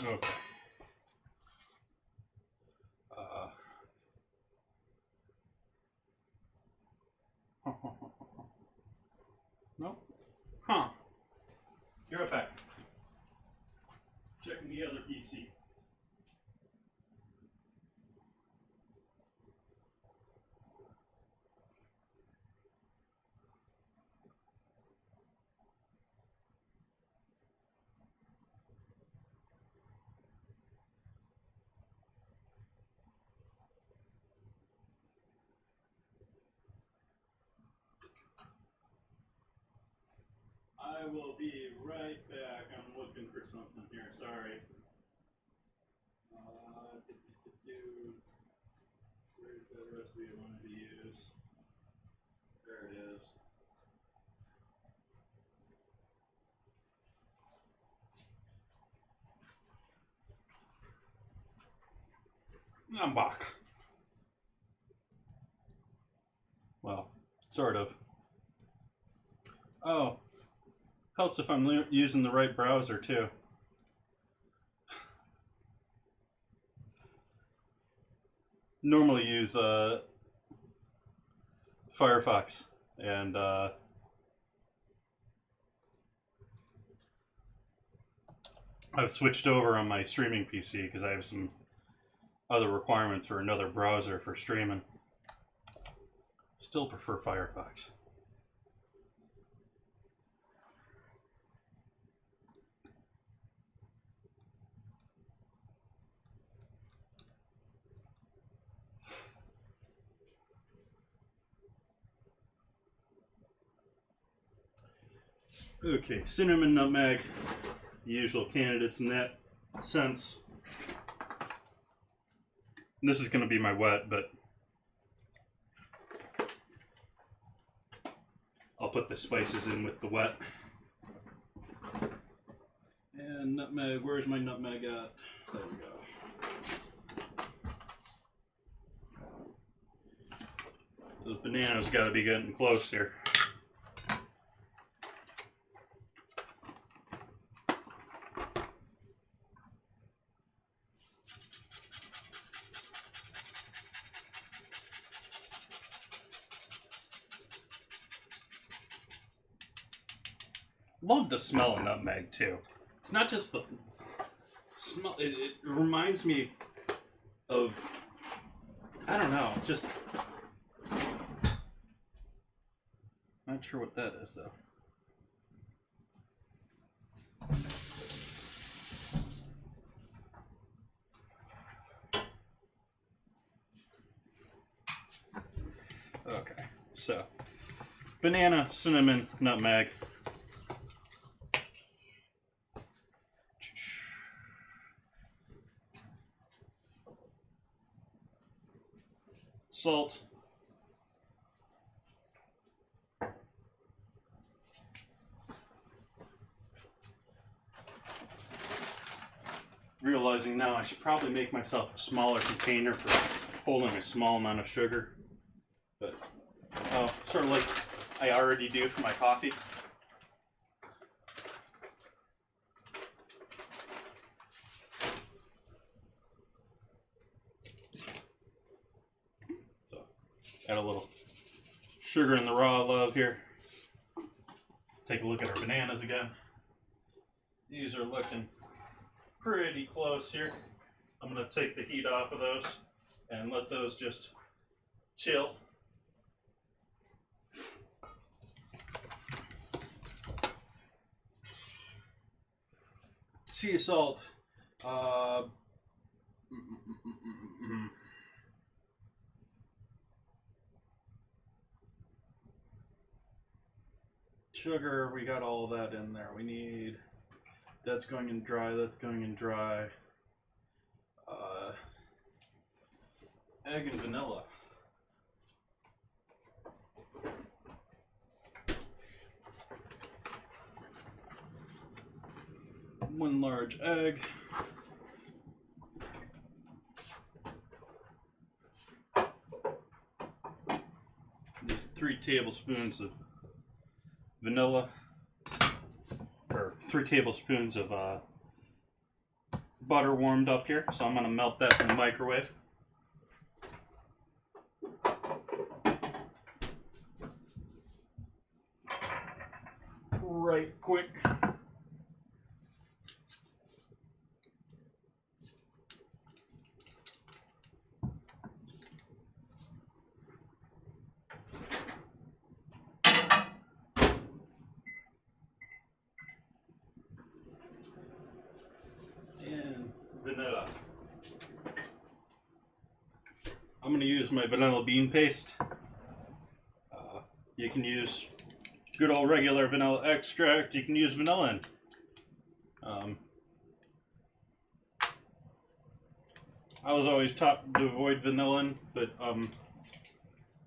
Okay. Nope. Huh. You're right back. Checking the other PC. I will be right back. I'm looking for something here. Sorry. Where's that recipe I wanted to use? There it is. I'm back. Well, sort of. Oh, helps if I'm using the right browser too. Normally use Firefox, and I've switched over on my streaming PC because I have some other requirements for another browser for streaming. Still prefer Firefox. Okay, cinnamon, nutmeg, the usual candidates in that sense. And this is going to be my wet, but I'll put the spices in with the wet. And nutmeg, where's my nutmeg at? There we go. Those bananas got to be getting close here. Love the smell of nutmeg too. It's not just the smell. It reminds me of, I don't know, just not sure what that is though. Okay, so banana, cinnamon, nutmeg. Salt. Realizing now I should probably make myself a smaller container for holding a small amount of sugar. But, sort of like I already do for my coffee. So, add a little sugar in the raw love here. Take a look at our bananas again. These are looking pretty close here. I'm going to take the heat off of those and let those just chill. Sea salt. Sugar, we got all that in there. We need, that's going in dry, that's going in dry. Egg and vanilla. One large egg. 3 tablespoons of vanilla, or 3 tablespoons of butter warmed up here. So I'm going to melt that in the microwave. Right quick. And vanilla. I'm going to use my vanilla bean paste. You can use good old regular vanilla extract. You can use vanillin. I was always taught to avoid vanillin, but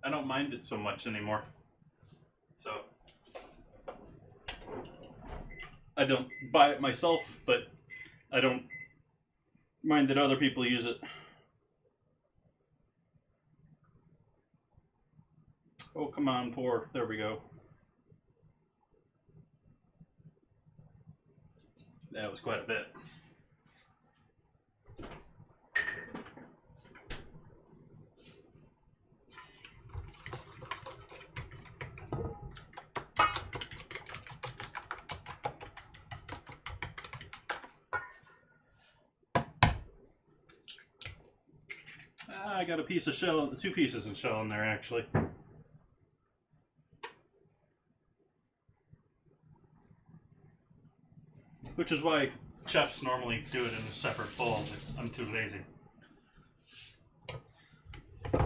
I don't mind it so much anymore. So I don't buy it myself, but I don't mind that other people use it. Oh, come on, pour. There we go. That was quite a bit. I got a piece of shell, 2 pieces of shell in there actually. Which is why chefs normally do it in a separate bowl, but I'm too lazy.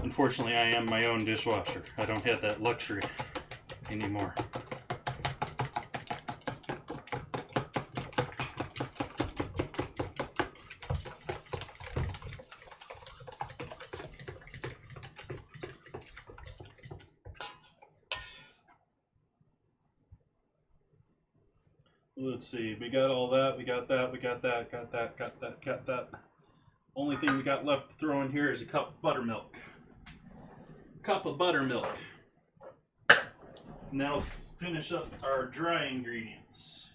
Unfortunately, I am my own dishwasher. I don't have that luxury anymore. Let's see, we got all that, we got that, we got that, got that, got that, got that. Only thing we got left to throw in here is a cup of buttermilk. Cup of buttermilk. Now let's finish up our dry ingredients.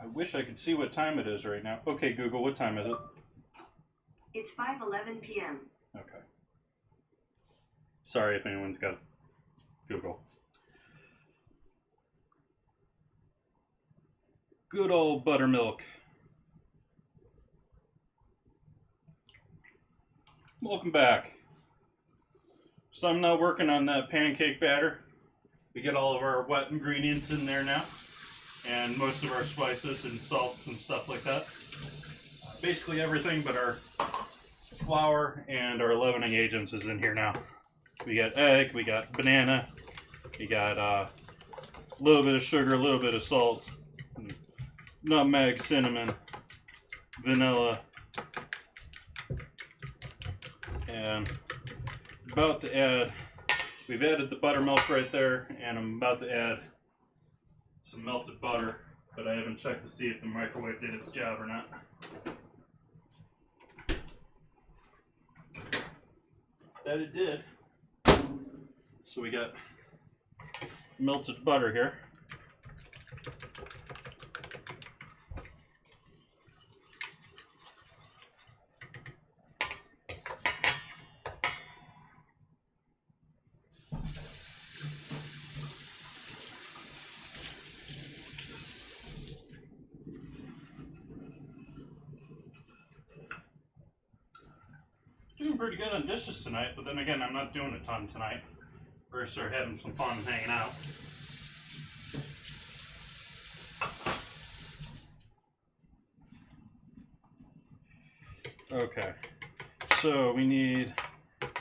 I wish I could see what time it is right now. Okay, Google, what time is it? It's 5:11 p.m. Okay. Sorry if anyone's got Google. Good old Buttermilk. Welcome back. So I'm now working on that pancake batter. We get all of our wet ingredients in there now, and most of our spices and salts and stuff like that. Basically everything but our flour and our leavening agents is in here now. We got egg, we got banana, we got a little bit of sugar, a little bit of salt, nutmeg, cinnamon, vanilla, and about to add, we've added the buttermilk right there, and I'm about to add some melted butter, but I haven't checked to see if the microwave did its job or not. That it did. So we got melted butter here. Doing pretty good on dishes tonight, but then again, I'm not doing a ton tonight. We're gonna start having some fun hanging out. Okay, so we need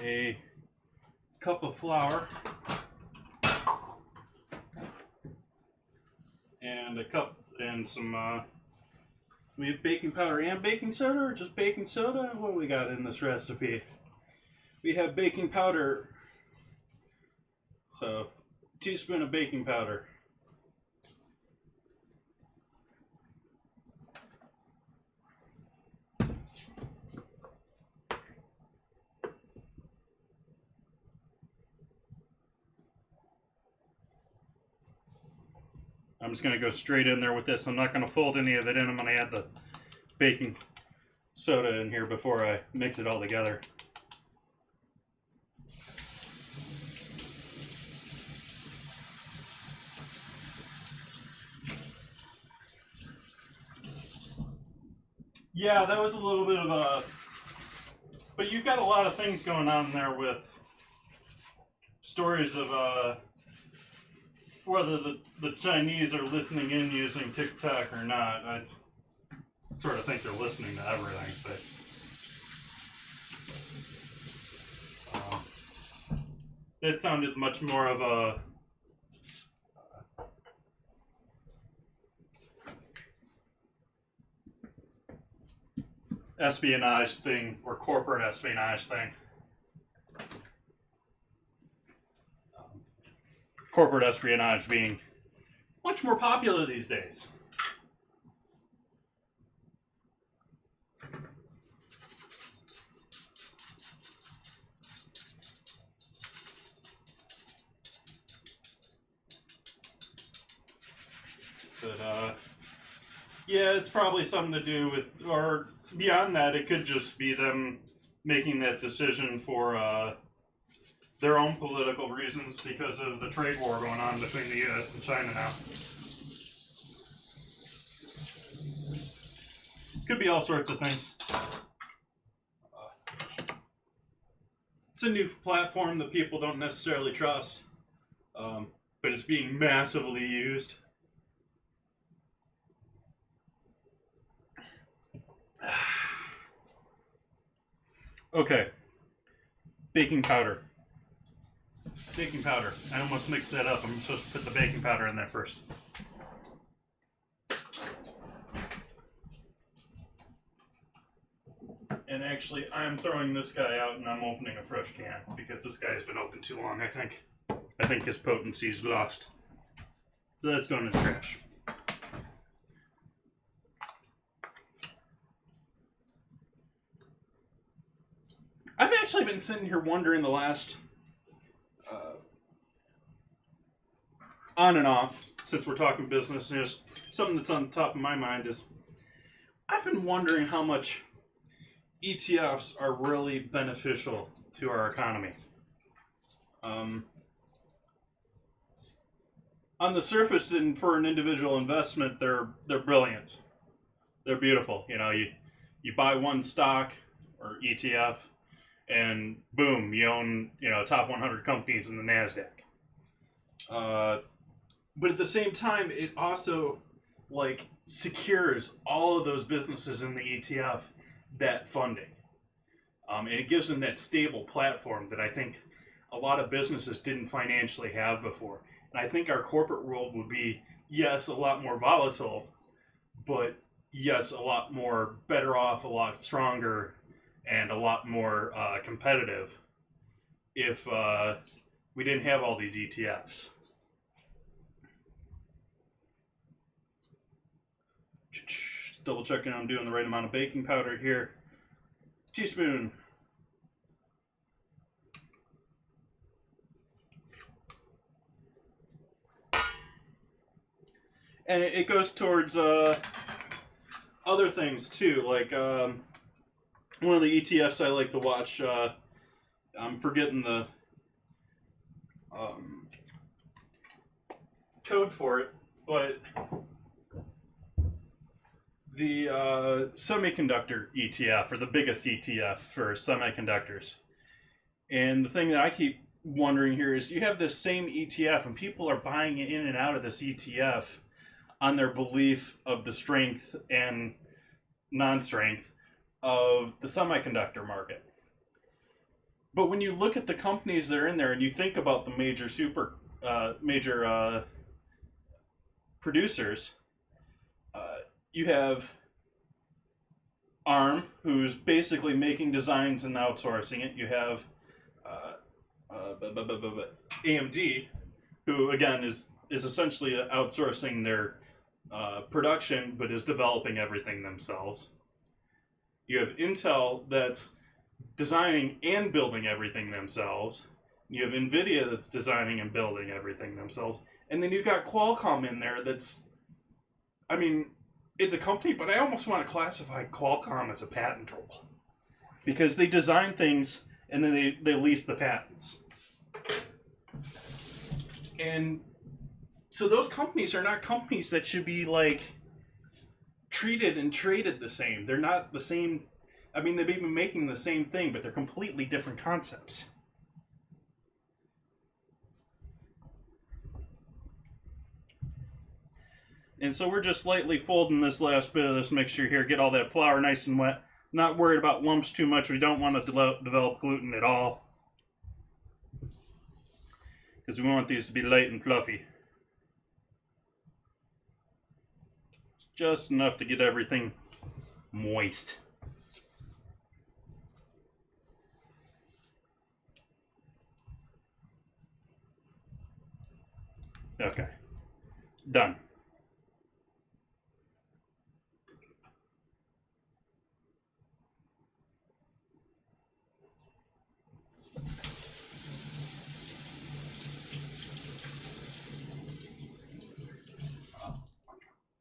a cup of flour and a cup and some we have baking powder and baking soda, or just baking soda? What do we got in this recipe? We have baking powder, so a teaspoon of baking powder. I'm just going to go straight in there with this. I'm not going to fold any of it in. I'm going to add the baking soda in here before I mix it all together. Yeah, that was a little bit of a... But you've got a lot of things going on there with stories of whether the Chinese are listening in using TikTok or not. I sort of think they're listening to everything, but it sounded much more of a espionage thing, or corporate espionage thing. Corporate espionage being much more popular these days. But yeah, it's probably something to do with, or beyond that, it could just be them making that decision for their own political reasons because of the trade war going on between the U.S. and China now. Could be all sorts of things. It's a new platform that people don't necessarily trust, but it's being massively used. Okay, baking powder. Baking powder. I almost mixed that up. I'm supposed to put the baking powder in there first. And actually, I'm throwing this guy out and I'm opening a fresh can because this guy's been open too long, I think. I think his potency's lost. So that's going in the trash. I've actually been sitting here wondering the last on and off, since we're talking business news, something that's on the top of my mind is I've been wondering how much ETFs are really beneficial to our economy. On the surface, and for an individual investment, they're brilliant. They're beautiful. You know, you buy one stock or ETF, and boom, you own top 100 companies in the Nasdaq. But at the same time, it also secures all of those businesses in the ETF that funding, and it gives them that stable platform that I think a lot of businesses didn't financially have before. And I think our corporate world would be, yes, a lot more volatile, but yes, a lot more better off, a lot stronger, and a lot more competitive if we didn't have all these ETFs. Double checking I'm doing the right amount of baking powder here. Teaspoon. And it goes towards other things too, like one of the ETFs I like to watch. I'm forgetting the code for it, but the semiconductor ETF, or the biggest ETF for semiconductors. And the thing that I keep wondering here is you have this same ETF and people are buying in and out of this ETF on their belief of the strength and non-strength of the semiconductor market. But when you look at the companies that are in there and you think about the major producers, you have ARM, who's basically making designs and outsourcing it. You have AMD, who again is essentially outsourcing their production, but is developing everything themselves. You have Intel that's designing and building everything themselves. You have NVIDIA that's designing and building everything themselves. And then you've got Qualcomm in there that's, I mean, it's a company, but I almost want to classify Qualcomm as a patent troll. Because they design things and then they lease the patents. And so those companies are not companies that should be treated and traded the same. They're not the same. I mean, they've been making the same thing, but they're completely different concepts. And so we're just lightly folding this last bit of this mixture here, get all that flour nice and wet. Not worried about lumps too much. We don't want to develop gluten at all, because we want these to be light and fluffy. Just enough to get everything moist. Okay, done.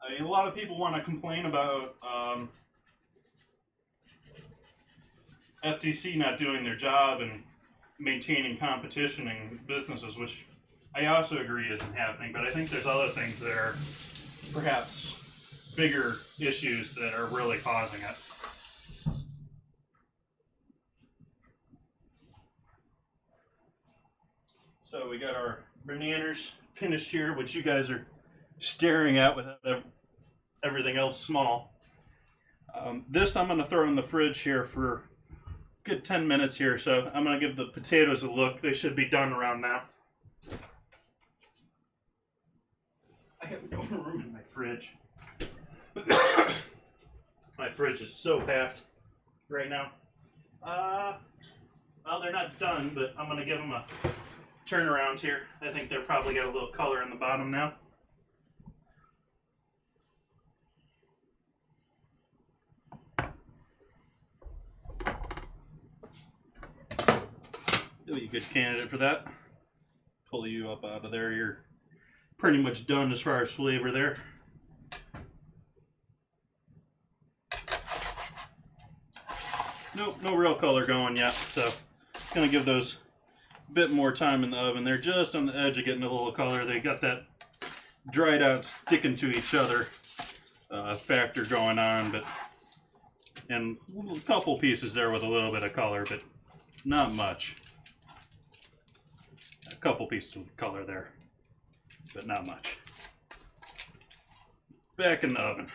I mean, a lot of people want to complain about FTC not doing their job and maintaining competition in businesses, which I also agree isn't happening, but I think there's other things that are perhaps bigger issues that are really causing it. So we got our bananas finished here, which you guys are staring at with everything else small. This I'm going to throw in the fridge here for a good 10 minutes here, so I'm going to give the potatoes a look. They should be done around now. I have no room in my fridge. My fridge is so packed right now. Well, they're not done, but I'm going to give them a turnaround here. I think they're probably got a little color in the bottom now. You'll be a good candidate for that. Pull you up out of there. You're pretty much done as far as flavor there. Nope, no real color going yet, so gonna give those a bit more time in the oven. They're just on the edge of getting a little color. They got that dried out sticking to each other factor going on, but and a couple pieces there with a little bit of color, but not much. A couple pieces of color there, but not much. Back in the oven.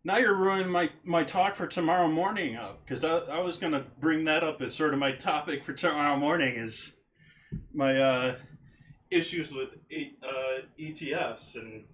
Now you're ruining my talk for tomorrow morning up, because I was going to bring that up as sort of my topic for tomorrow morning is my issues with ETFs and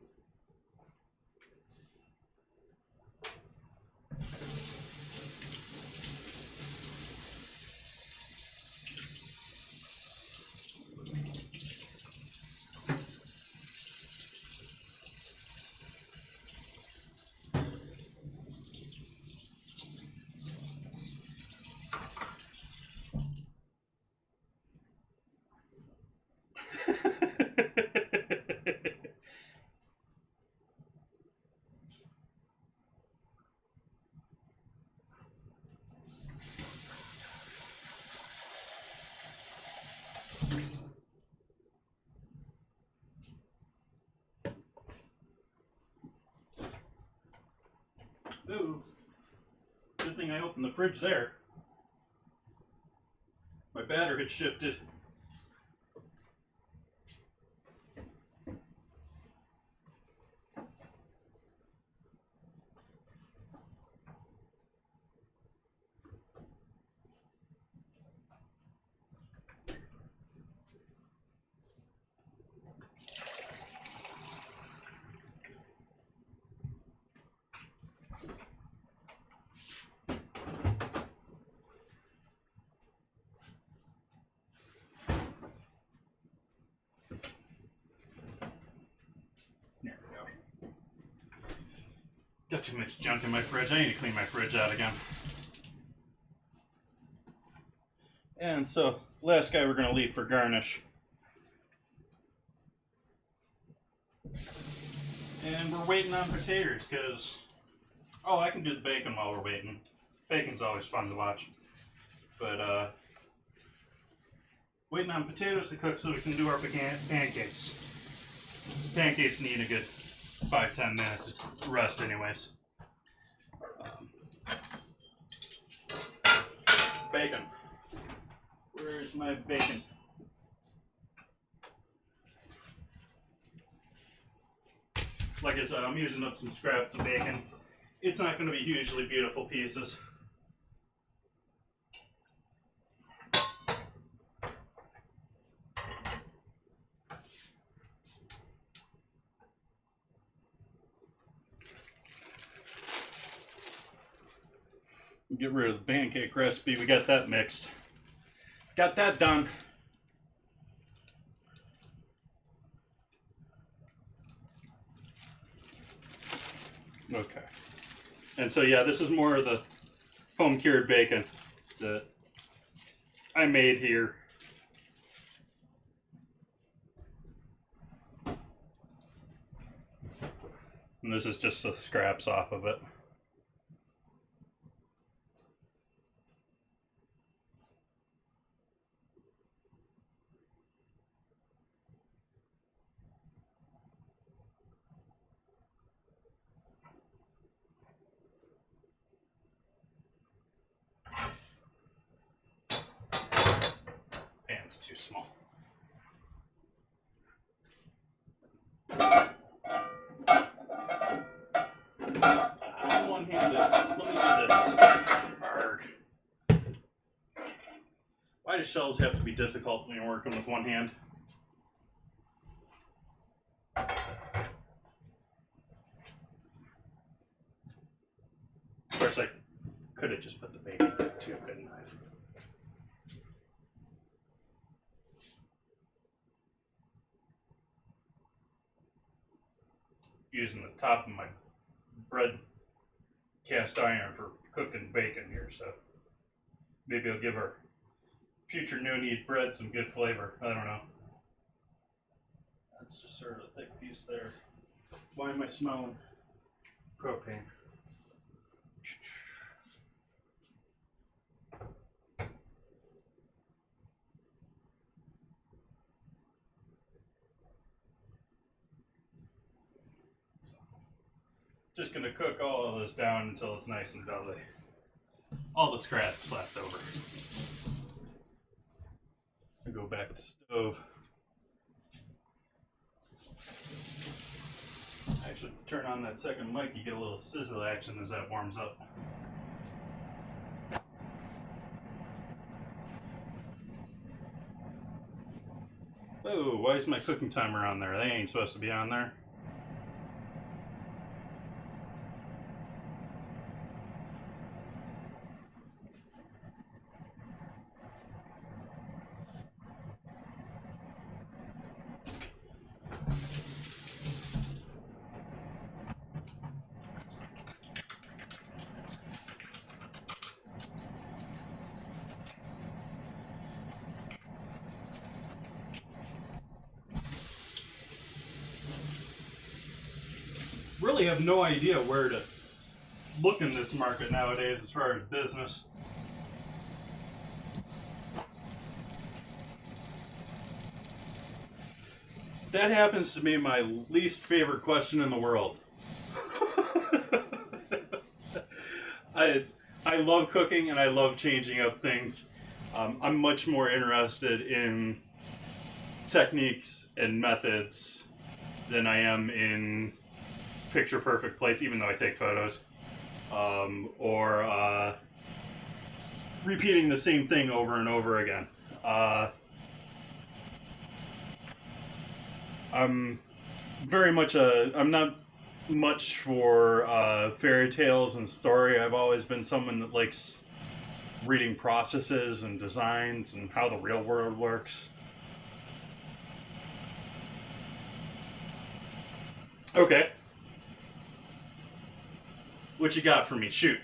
ooh, good thing I opened the fridge there. My batter had shifted. There we go. Got too much junk in my fridge. I need to clean my fridge out again. And so, last guy we're going to leave for garnish. And we're waiting on potatoes because, oh, I can do the bacon while we're waiting. Bacon's always fun to watch. But, waiting on potatoes to cook so we can do our pancakes. Pancakes need a good 5-10 minutes of rest anyways. Bacon. Where's my bacon? Like I said, I'm using up some scraps of bacon. It's not going to be hugely beautiful pieces. Get rid of the pancake recipe. We got that mixed. Got that done. Okay. And so yeah, this is more of the home cured bacon that I made here. And this is just the scraps off of it. Pan's too small. I'm one-handed. Let me do this. Arg. Why do shelves have to be difficult when you're working with one hand? Of course, I could have just put the bacon in too, couldn't I? using the top of my bread cast iron for cooking bacon here, so maybe I'll give our future no-knead bread some good flavor. I don't know. That's just sort of a thick piece there. Why am I smelling propane? Just gonna cook all of this down until it's nice and doubly. All the scraps left over. So go back to the stove. Actually, turn on that second mic, you get a little sizzle action as that warms up. Oh, why is my cooking timer on there? They ain't supposed to be on there. Really have no idea where to look in this market nowadays as far as business. That happens to be my least favorite question in the world. I love cooking and I love changing up things. I'm much more interested in techniques and methods than I am in picture perfect plates, even though I take photos, or repeating the same thing over and over again. I'm not much for fairy tales and story. I've always been someone that likes reading processes and designs and how the real world works. Okay. What you got for me? Shoot.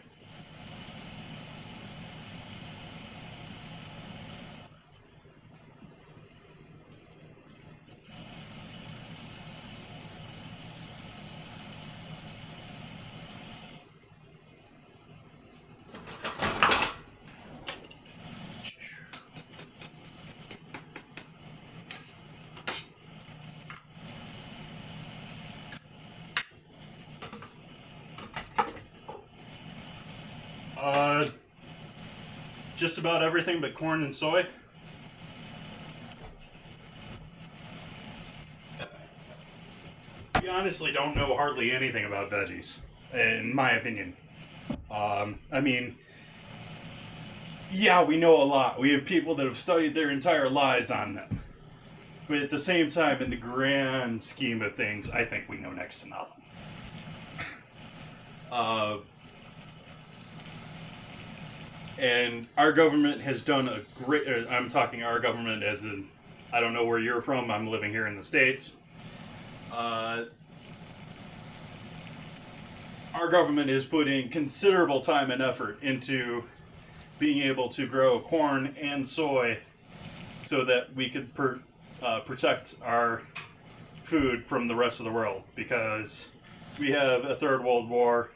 Just about everything but corn and soy. We honestly don't know hardly anything about veggies, in my opinion. I mean, yeah, we know a lot. We have people that have studied their entire lives on them. But at the same time, in the grand scheme of things, I think we know next to nothing. And our government has done a great, I'm talking our government as in, I don't know where you're from, I'm living here in the States. Our government is putting considerable time and effort into being able to grow corn and soy so that we could protect our food from the rest of the world, because we have a third world war.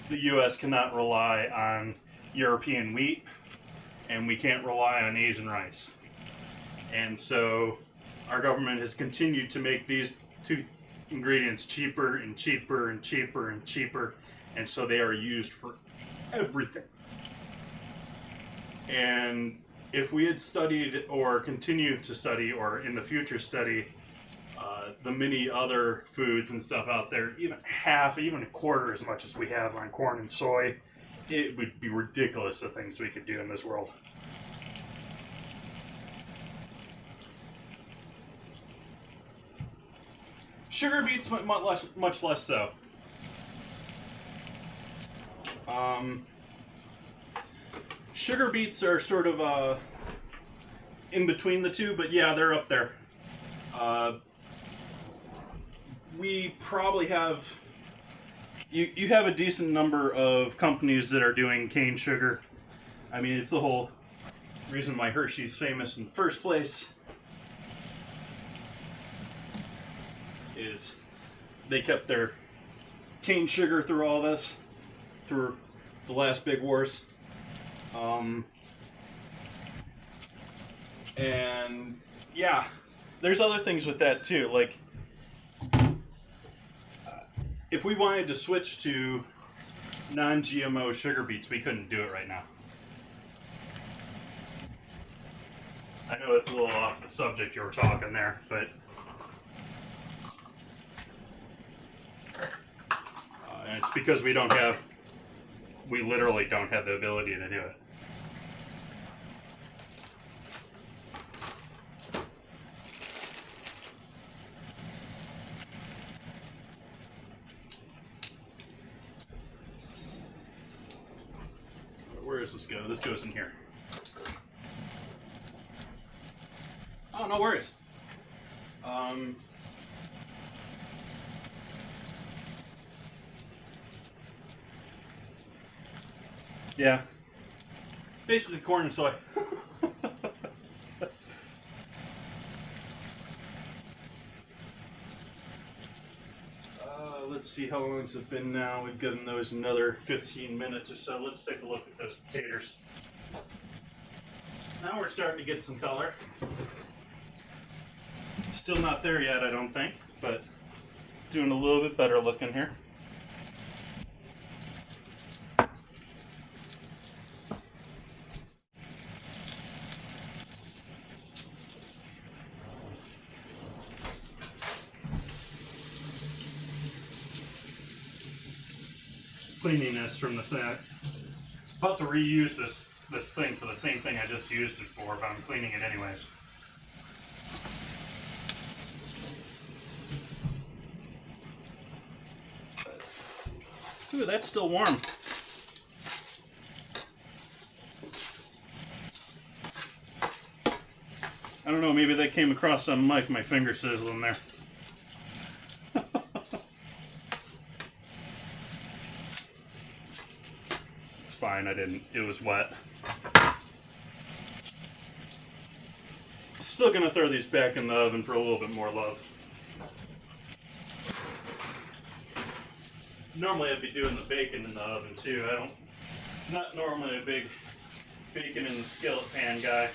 The U.S. cannot rely on European wheat, and we can't rely on Asian rice. And so our government has continued to make these two ingredients cheaper and cheaper and cheaper and cheaper, and so they are used for everything. And if we had studied or continued to study or in the future study the many other foods and stuff out there, even half, even a quarter as much as we have on corn and soy, it would be ridiculous the things we could do in this world. Sugar beets, much less so. Sugar beets are sort of in between the two, but yeah, they're up there. we probably have... You have a decent number of companies that are doing cane sugar. I mean, it's the whole reason why Hershey's famous in the first place. Is they kept their cane sugar through all this, through the last big wars. And yeah, there's other things with that too. Like, if we wanted to switch to non-GMO sugar beets, we couldn't do it right now. I know it's a little off the subject you were talking there, but and it's because we literally don't have the ability to do it. Where does this go? This goes in here. Oh, no worries. Yeah. Basically corn and soy. Let's see how long it's been now. We've given those another 15 minutes or so. Let's take a look at those potatoes. Now we're starting to get some color. Still not there yet, I don't think, but doing a little bit better looking here. Cleaning this from the snack. About to reuse this thing for the same thing I just used it for, but I'm cleaning it anyways. Ooh, that's still warm. I don't know, maybe that came across on mic, my finger sizzling there. It's fine, I didn't, it was wet. Still gonna throw these back in the oven for a little bit more love. Normally I'd be doing the bacon in the oven too. Not normally a big bacon in the skillet pan guy.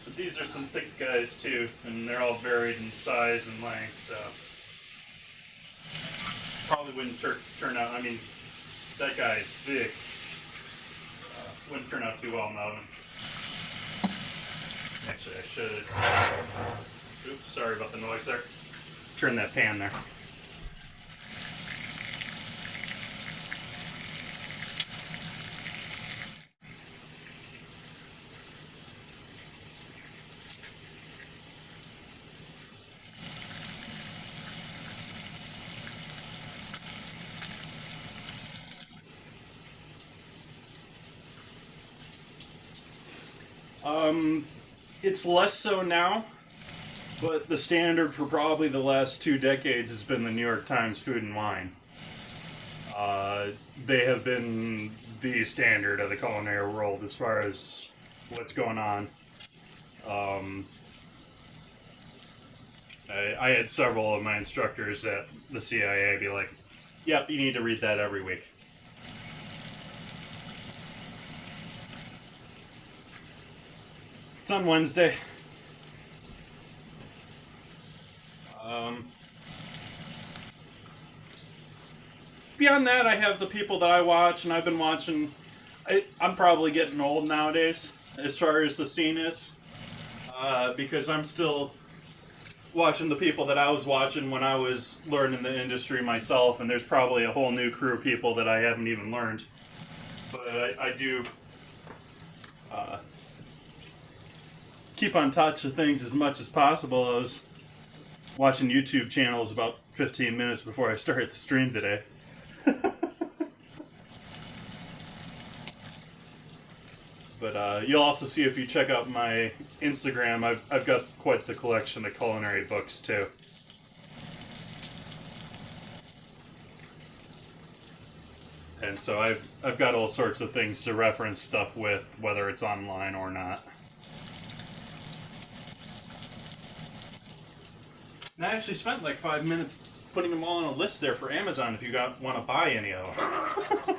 But these are some thick guys too, and they're all varied in size and length, so probably wouldn't turn out, I mean, that guy is thick. Wouldn't turn out too well in the oven. Actually, I should. Oops, sorry about the noise there. Turn that pan there. It's less so now, but the standard for probably the last 2 decades has been the New York Times Food and Wine. They have been the standard of the culinary world as far as what's going on. I had several of my instructors at the CIA be like, yep, you need to read that every week. It's on Wednesday. Beyond that, I have the people that I watch, and I've been watching. I'm probably getting old nowadays as far as the scene is, because I'm still watching the people that I was watching when I was learning the industry myself, and there's probably a whole new crew of people that I haven't even learned. But I do keep on touch of things as much as possible. I was watching YouTube channels about 15 minutes before I started the stream today. But you'll also see if you check out my Instagram, I've got quite the collection of culinary books too. And so I've got all sorts of things to reference stuff with, whether it's online or not. And I actually spent like 5 minutes putting them all on a list there for Amazon if you want to buy any of them.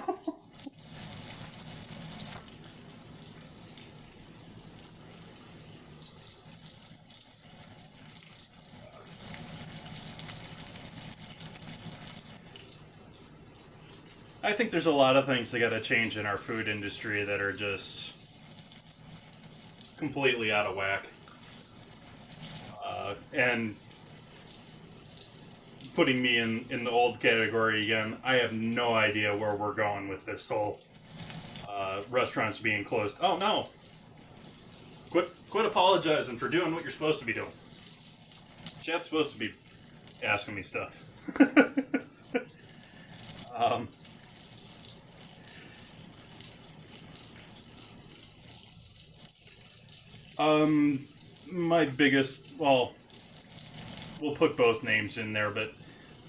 I think there's a lot of things that got to change in our food industry that are just completely out of whack. And putting me in the old category again, I have no idea where we're going with this whole restaurants being closed. Oh no! Quit apologizing for doing what you're supposed to be doing. Chat's supposed to be asking me stuff. My biggest, well, we'll put both names in there, but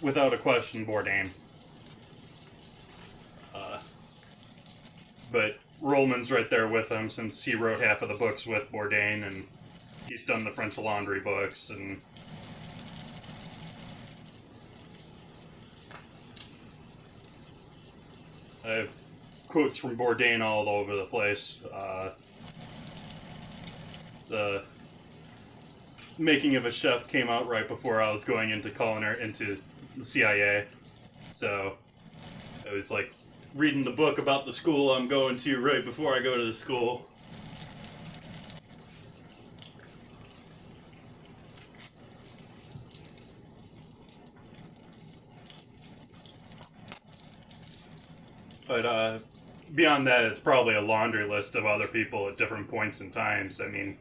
without a question, Bourdain. But Rollman's right there with him since he wrote half of the books with Bourdain, and he's done the French Laundry books, and I have quotes from Bourdain all over the place. The Making of a Chef came out right before I was going into the CIA, so I was like reading the book about the school I'm going to right before I go to the school. But beyond that, it's probably a laundry list of other people at different points in times. I mean,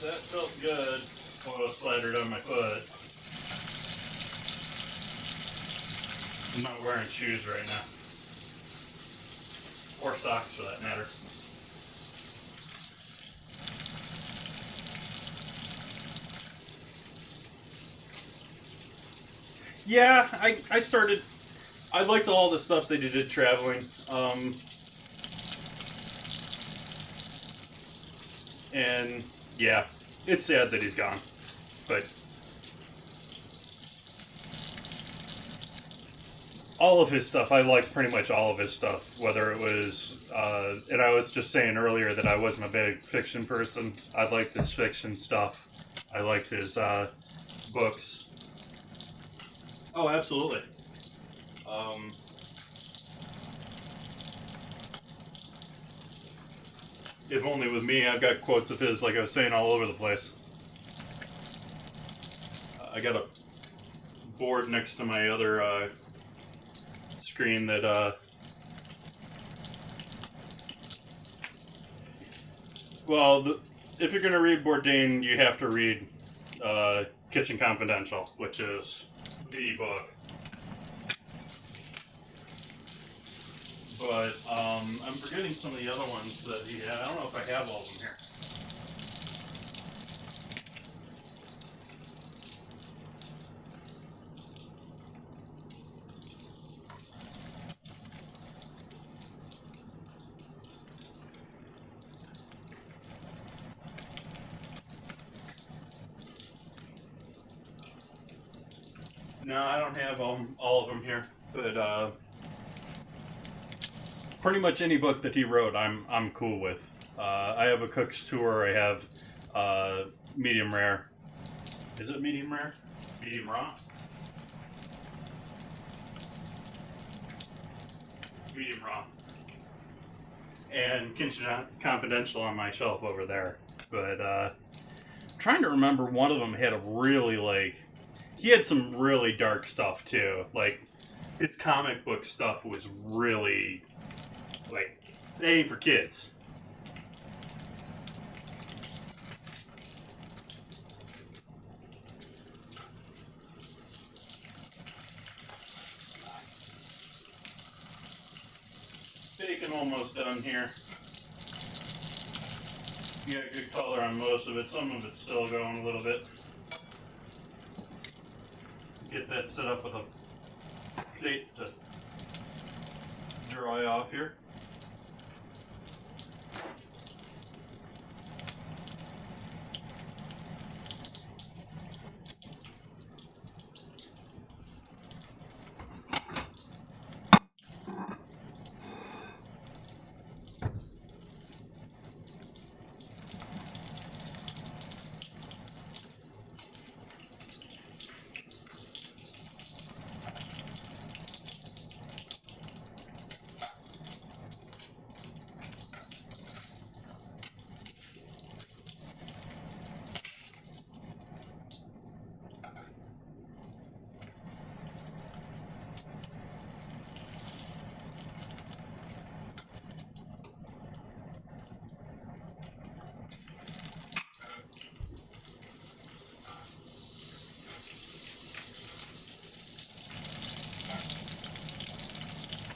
that felt good. Oil splattered on my foot. I'm not wearing shoes right now. Or socks for that matter. Yeah, I liked all the stuff they did traveling. And yeah, it's sad that he's gone. But all of his stuff, I liked pretty much all of his stuff. Whether it was, and I was just saying earlier that I wasn't a big fiction person. I liked his fiction stuff. I liked his books. Oh, absolutely. If only with me, I've got quotes of his, like I was saying, all over the place. I got a board next to my other screen that, well, if you're going to read Bourdain, you have to read Kitchen Confidential, which is the book. But I'm forgetting some of the other ones that he had. I don't know if I have all of them here. No, I don't have all of them here, but pretty much any book that he wrote, I'm cool with. I have a cook's tour. I have medium rare. Is it medium rare? Medium raw? Medium raw. And Kitchen Confidential on my shelf over there. But trying to remember, one of them had a really, like, he had some really dark stuff too. Like, his comic book stuff was really, like, it ain't for kids. Bacon almost done here. You got good color on most of it. Some of it's still going a little bit. Get that set up with a plate to dry off here.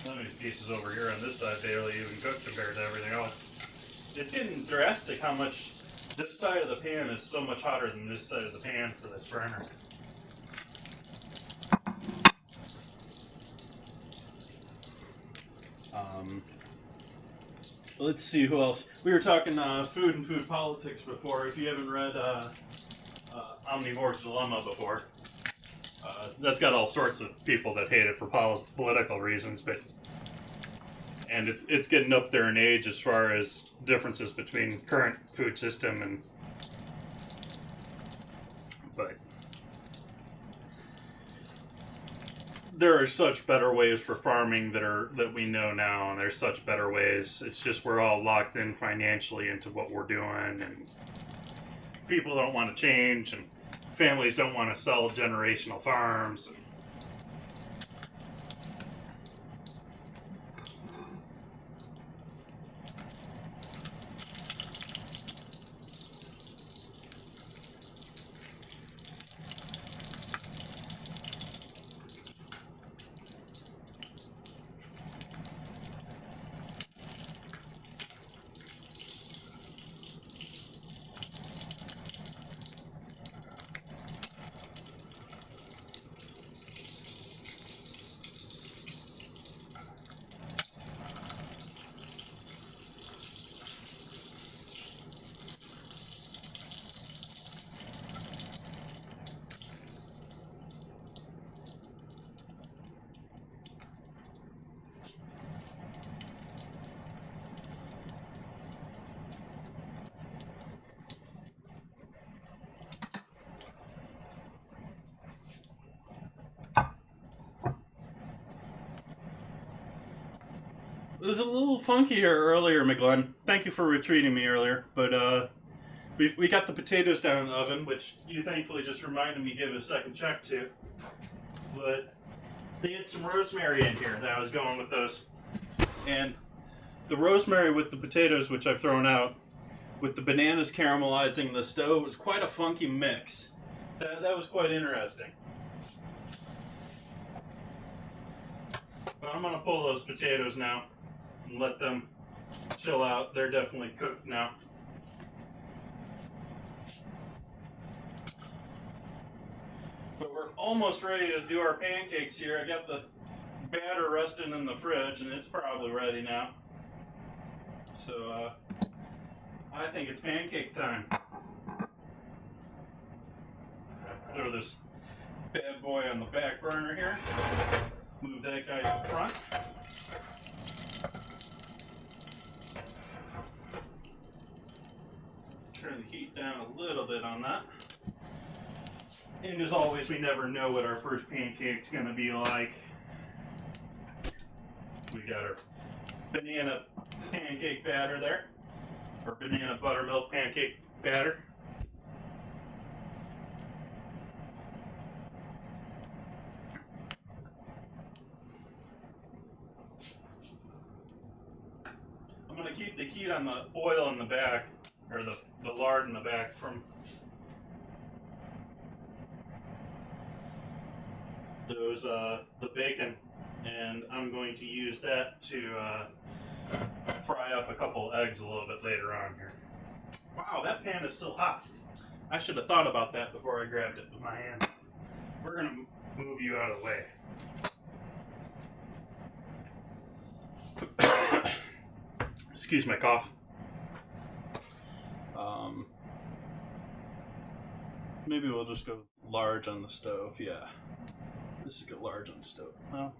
Some of these pieces over here on this side barely even cooked compared to everything else. It's getting drastic how much this side of the pan is so much hotter than this side of the pan for this burner. Let's see who else. We were talking food and food politics before. If you haven't read Omnivore's Dilemma before, that's got all sorts of people that hate it for political reasons, and it's getting up there in age as far as differences between current food system but there are such better ways for farming that we know now, and there's such better ways. It's just we're all locked in financially into what we're doing, and people don't want to change, and families don't want to sell generational farms. It was a little funky here earlier, McGlenn. Thank you for retweeting me earlier. But we got the potatoes down in the oven, which you thankfully just reminded me to give it a second check to. But they had some rosemary in here that I was going with those. And the rosemary with the potatoes, which I've thrown out, with the bananas caramelizing the stove, was quite a funky mix. That was quite interesting. But I'm going to pull those potatoes now and let them chill out. They're definitely cooked now. But we're almost ready to do our pancakes here. I got the batter resting in the fridge, and it's probably ready now. So I think it's pancake time. Throw this bad boy on the back burner here. Move that guy to the front. Turn the heat down a little bit on that. And as always, we never know what our first pancake's going to be like. We got our banana pancake batter there. Our banana buttermilk pancake batter. keep the heat on the oil in the back, or the lard in the back from those the bacon, and I'm going to use that to fry up a couple eggs a little bit later on here. Wow, that pan is still hot. I should have thought about that before I grabbed it with my hand. We're gonna move you out of the way. Excuse my cough. Maybe we'll just go large on the stove. Yeah, this is good large on the stove. Well,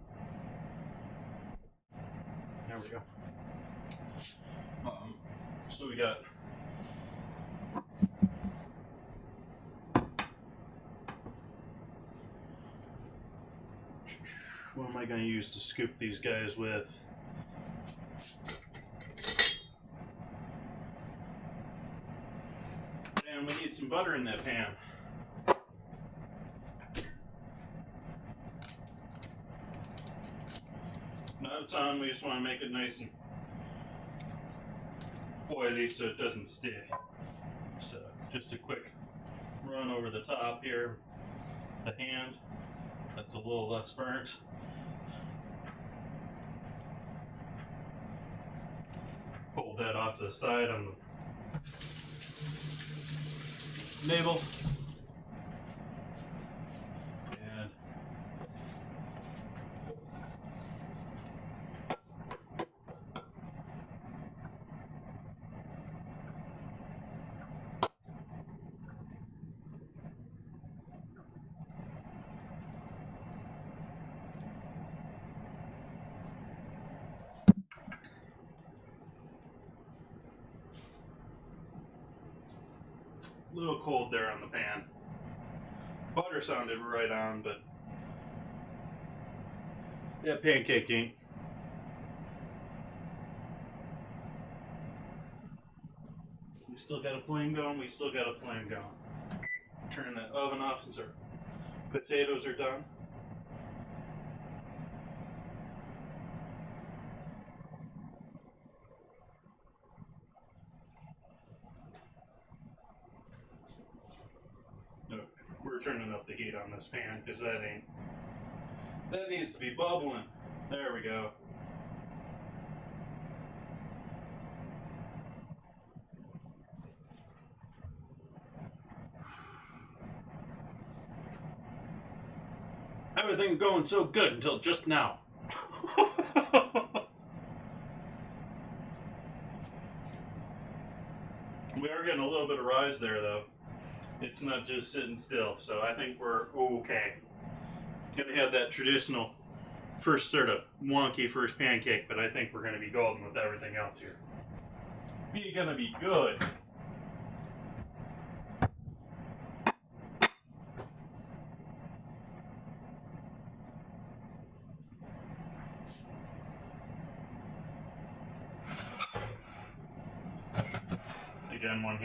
there we go. So we got what am I going to use to scoop these guys with? And we need some butter in that pan. Now it's on, we just want to make it nice and oily so it doesn't stick. So just a quick run over the top here. The hand, that's a little less burnt. Pull that off to the side on the navel. And a little cold there on the pan. Butter sounded right on, but that pancake ain't. We still got a flame going, we still got a flame going. Turn that oven off since our potatoes are done. We're turning up the heat on this pan because that needs to be bubbling. There we go. Everything going so good until just now. We are getting a little bit of rise there though. It's not just sitting still, so I think we're okay. Gonna have that traditional first sort of wonky first pancake, but I think we're gonna be golden with everything else here. Be gonna be good. Again, one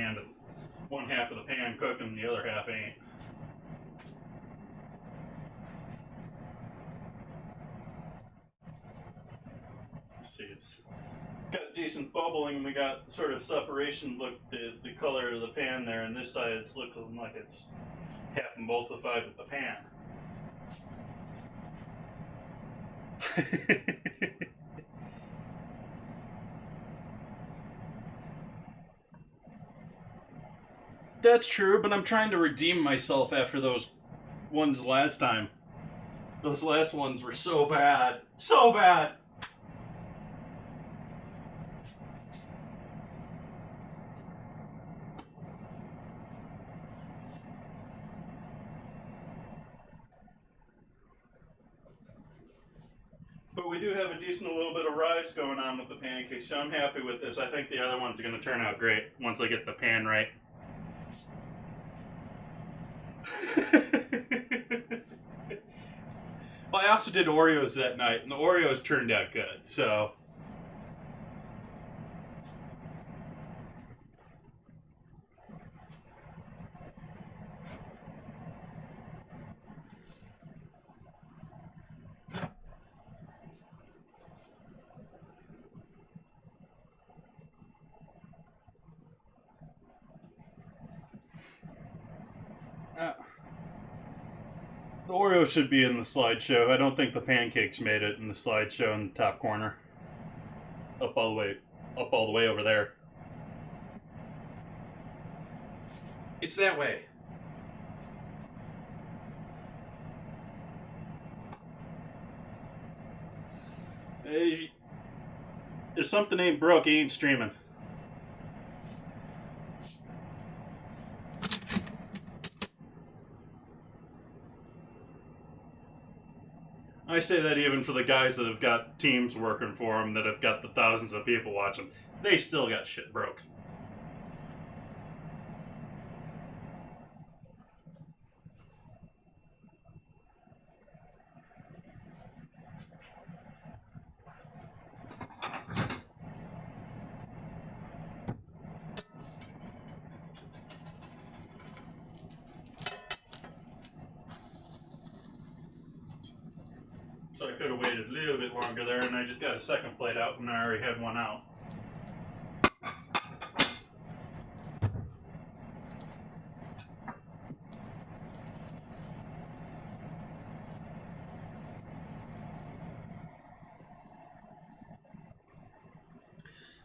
half of the pan cooking, the other half ain't. Let's see, it's got decent bubbling. We got sort of separation. Look, the color of the pan there, and this side it's looking like it's half emulsified with the pan. That's true, but I'm trying to redeem myself after those ones last time. Those last ones were so bad. So bad! But we do have a decent little bit of rise going on with the pancakes, so I'm happy with this. I think the other ones are going to turn out great once I get the pan right. Well, I also did Oreos that night, and the Oreos turned out good, so... The Oreo should be in the slideshow. I don't think the pancakes made it in the slideshow in the top corner. Up all the way over there. It's that way. Hey, if something ain't broke, he ain't streaming. I say that even for the guys that have got teams working for them, that have got the thousands of people watching. They still got shit broke. So I could have waited a little bit longer there, and I just got a second plate out, and I already had one out.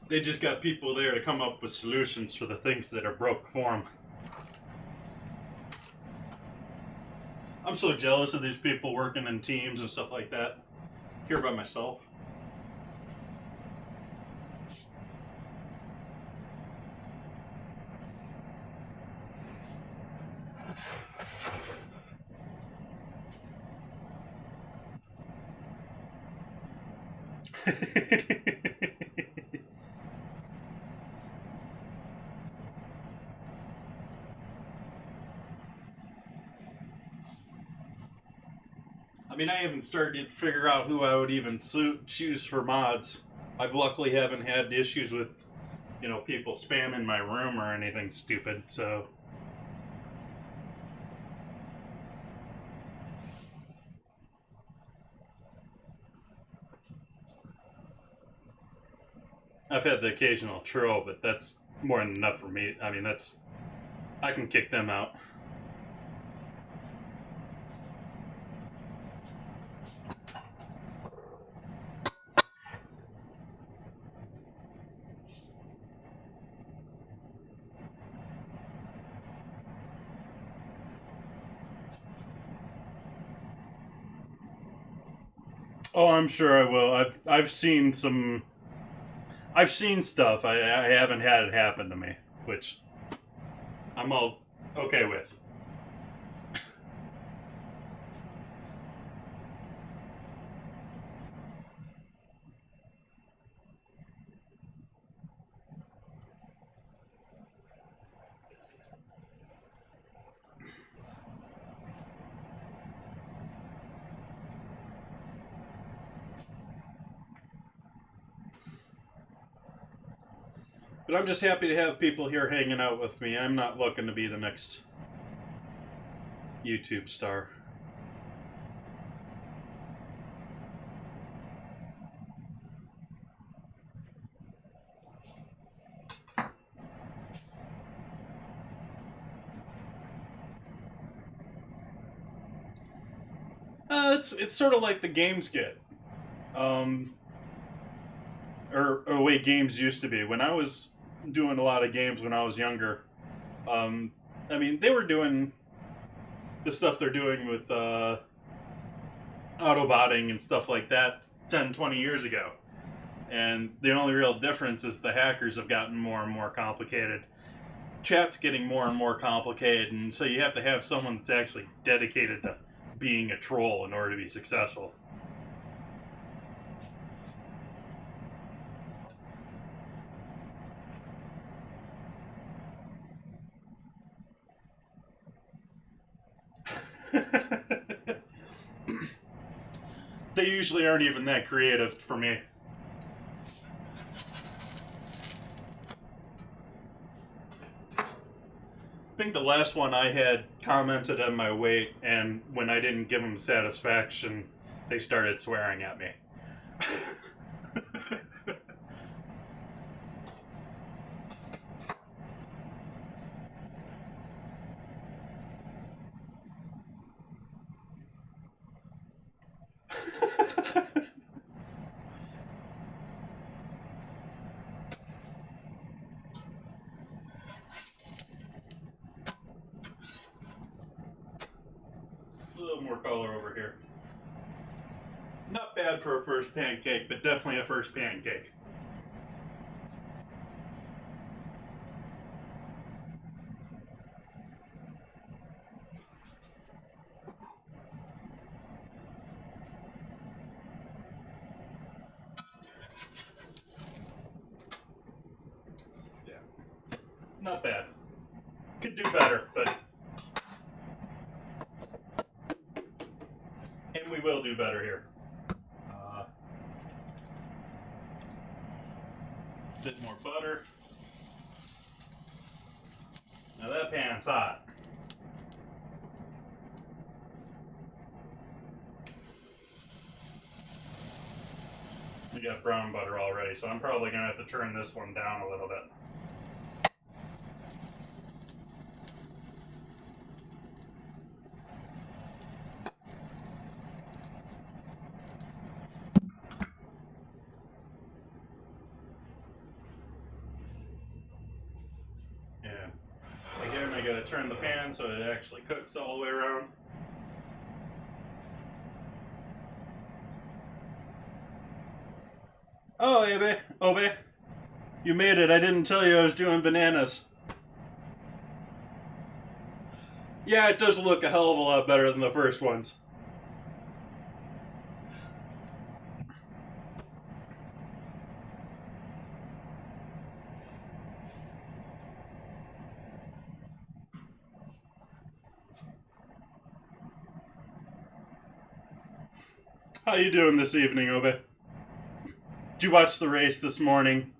They just got people there to come up with solutions for the things that are broke for them. I'm so jealous of these people working in teams and stuff like that. Here by myself. I mean, I haven't started to figure out who I would even choose for mods. I've luckily haven't had issues with, you know, people spamming my room or anything stupid, so... I've had the occasional troll, but that's more than enough for me. I mean, that's... I can kick them out. Oh, I'm sure I will. I've seen some... I've seen stuff. I haven't had it happen to me, which I'm all okay with. But I'm just happy to have people here hanging out with me. I'm not looking to be the next YouTube star. It's sort of like the games get. Or the way games used to be. When I was doing a lot of games when I was younger, I mean, they were doing the stuff they're doing with autobotting and stuff like that 10, 20 years ago. And the only real difference is the hackers have gotten more and more complicated. Chat's getting more and more complicated, and so you have to have someone that's actually dedicated to being a troll in order to be successful. They usually aren't even that creative for me. I think the last one I had commented on my weight, and when I didn't give them satisfaction, they started swearing at me. over here. Not bad for a first pancake, but definitely a first pancake. Yeah, not bad. Could do better, but... And we will do better here. Bit more butter. Now that pan's hot. We got brown butter already, so I'm probably gonna have to turn this one down a little bit. Again, I gotta turn the pan so it actually cooks all the way around. Oh, Obe, you made it. I didn't tell you I was doing bananas. Yeah, it does look a hell of a lot better than the first ones. How you doing this evening, Obe? Did you watch the race this morning?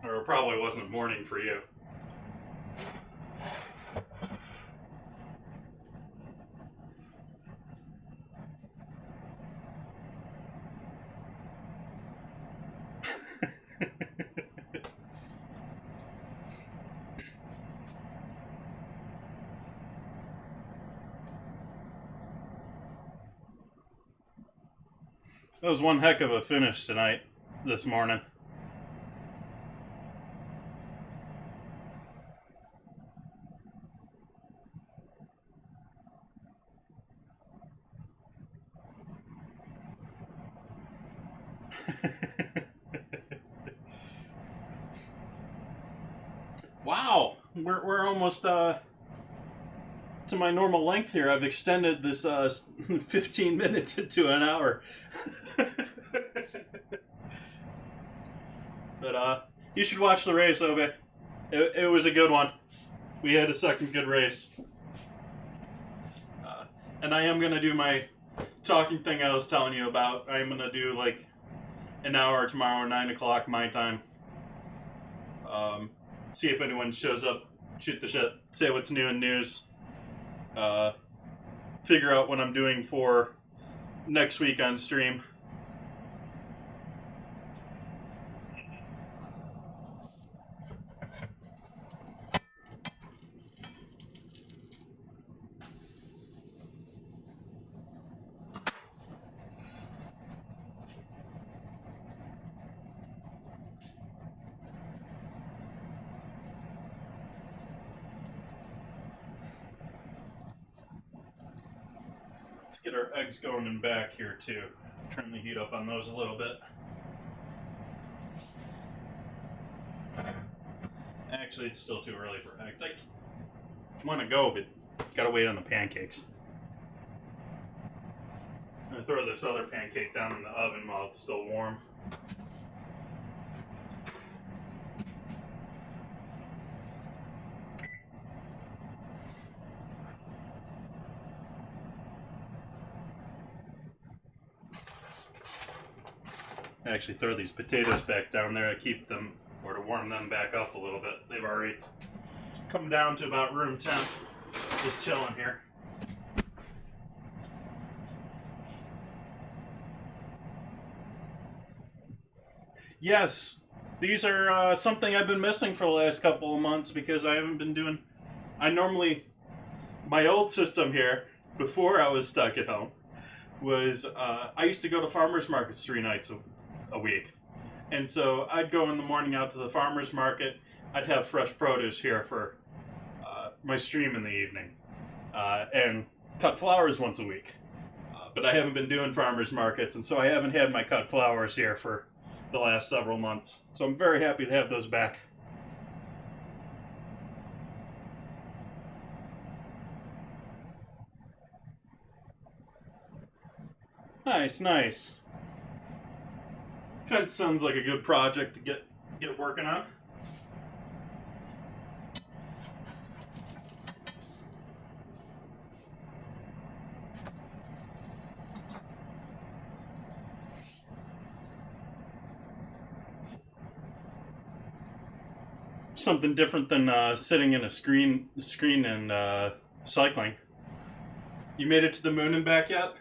Or it probably wasn't morning for you. That was one heck of a finish tonight, this morning. Wow, we're almost to my normal length here. I've extended this 15 minutes into an hour. But you should watch the race, Obe. It was a good one. We had a second good race. And I am gonna do my talking thing I was telling you about. I'm gonna do like an hour tomorrow, 9 o'clock my time. See if anyone shows up, shoot the shit, say what's new in news. Figure out what I'm doing for next week on stream. Let's get our eggs going in back here too. Turn the heat up on those a little bit. Actually, it's still too early for eggs. I want to go, but gotta wait on the pancakes. I'm gonna throw this other pancake down in the oven while it's still warm. Actually throw these potatoes back down there to keep them, or to warm them back up a little bit. They've already come down to about room temp, just chilling here. Yes, these are something I've been missing for the last couple of months because I haven't been doing... My old system here, before I was stuck at home, was I used to go to farmers markets 3 nights a week. And so I'd go in the morning out to the farmers market. I'd have fresh produce here for my stream in the evening, and cut flowers once a week. But I haven't been doing farmers markets, and so I haven't had my cut flowers here for the last several months. So I'm very happy to have those back. Nice, nice. Fence sounds like a good project to get working on. Something different than sitting in a screen and cycling. You made it to the moon and back yet?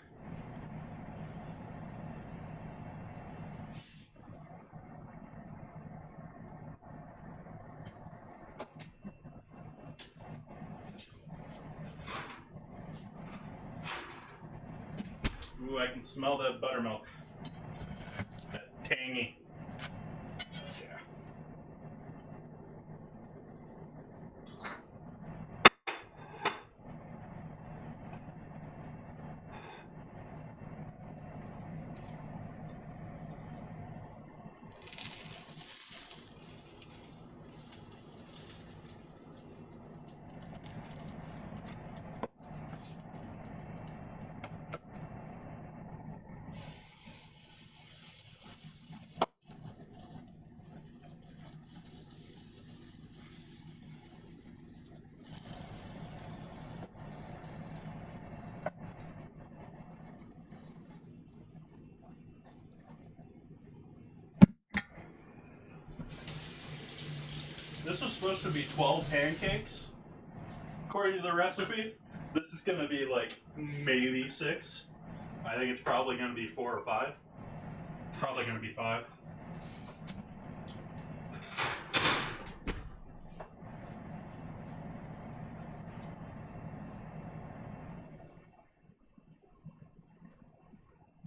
Ooh, I can smell that buttermilk. That tangy. Yeah. This was supposed to be 12 pancakes, according to the recipe. This is going to be like maybe 6. I think it's probably going to be 4 or 5. Probably going to be 5.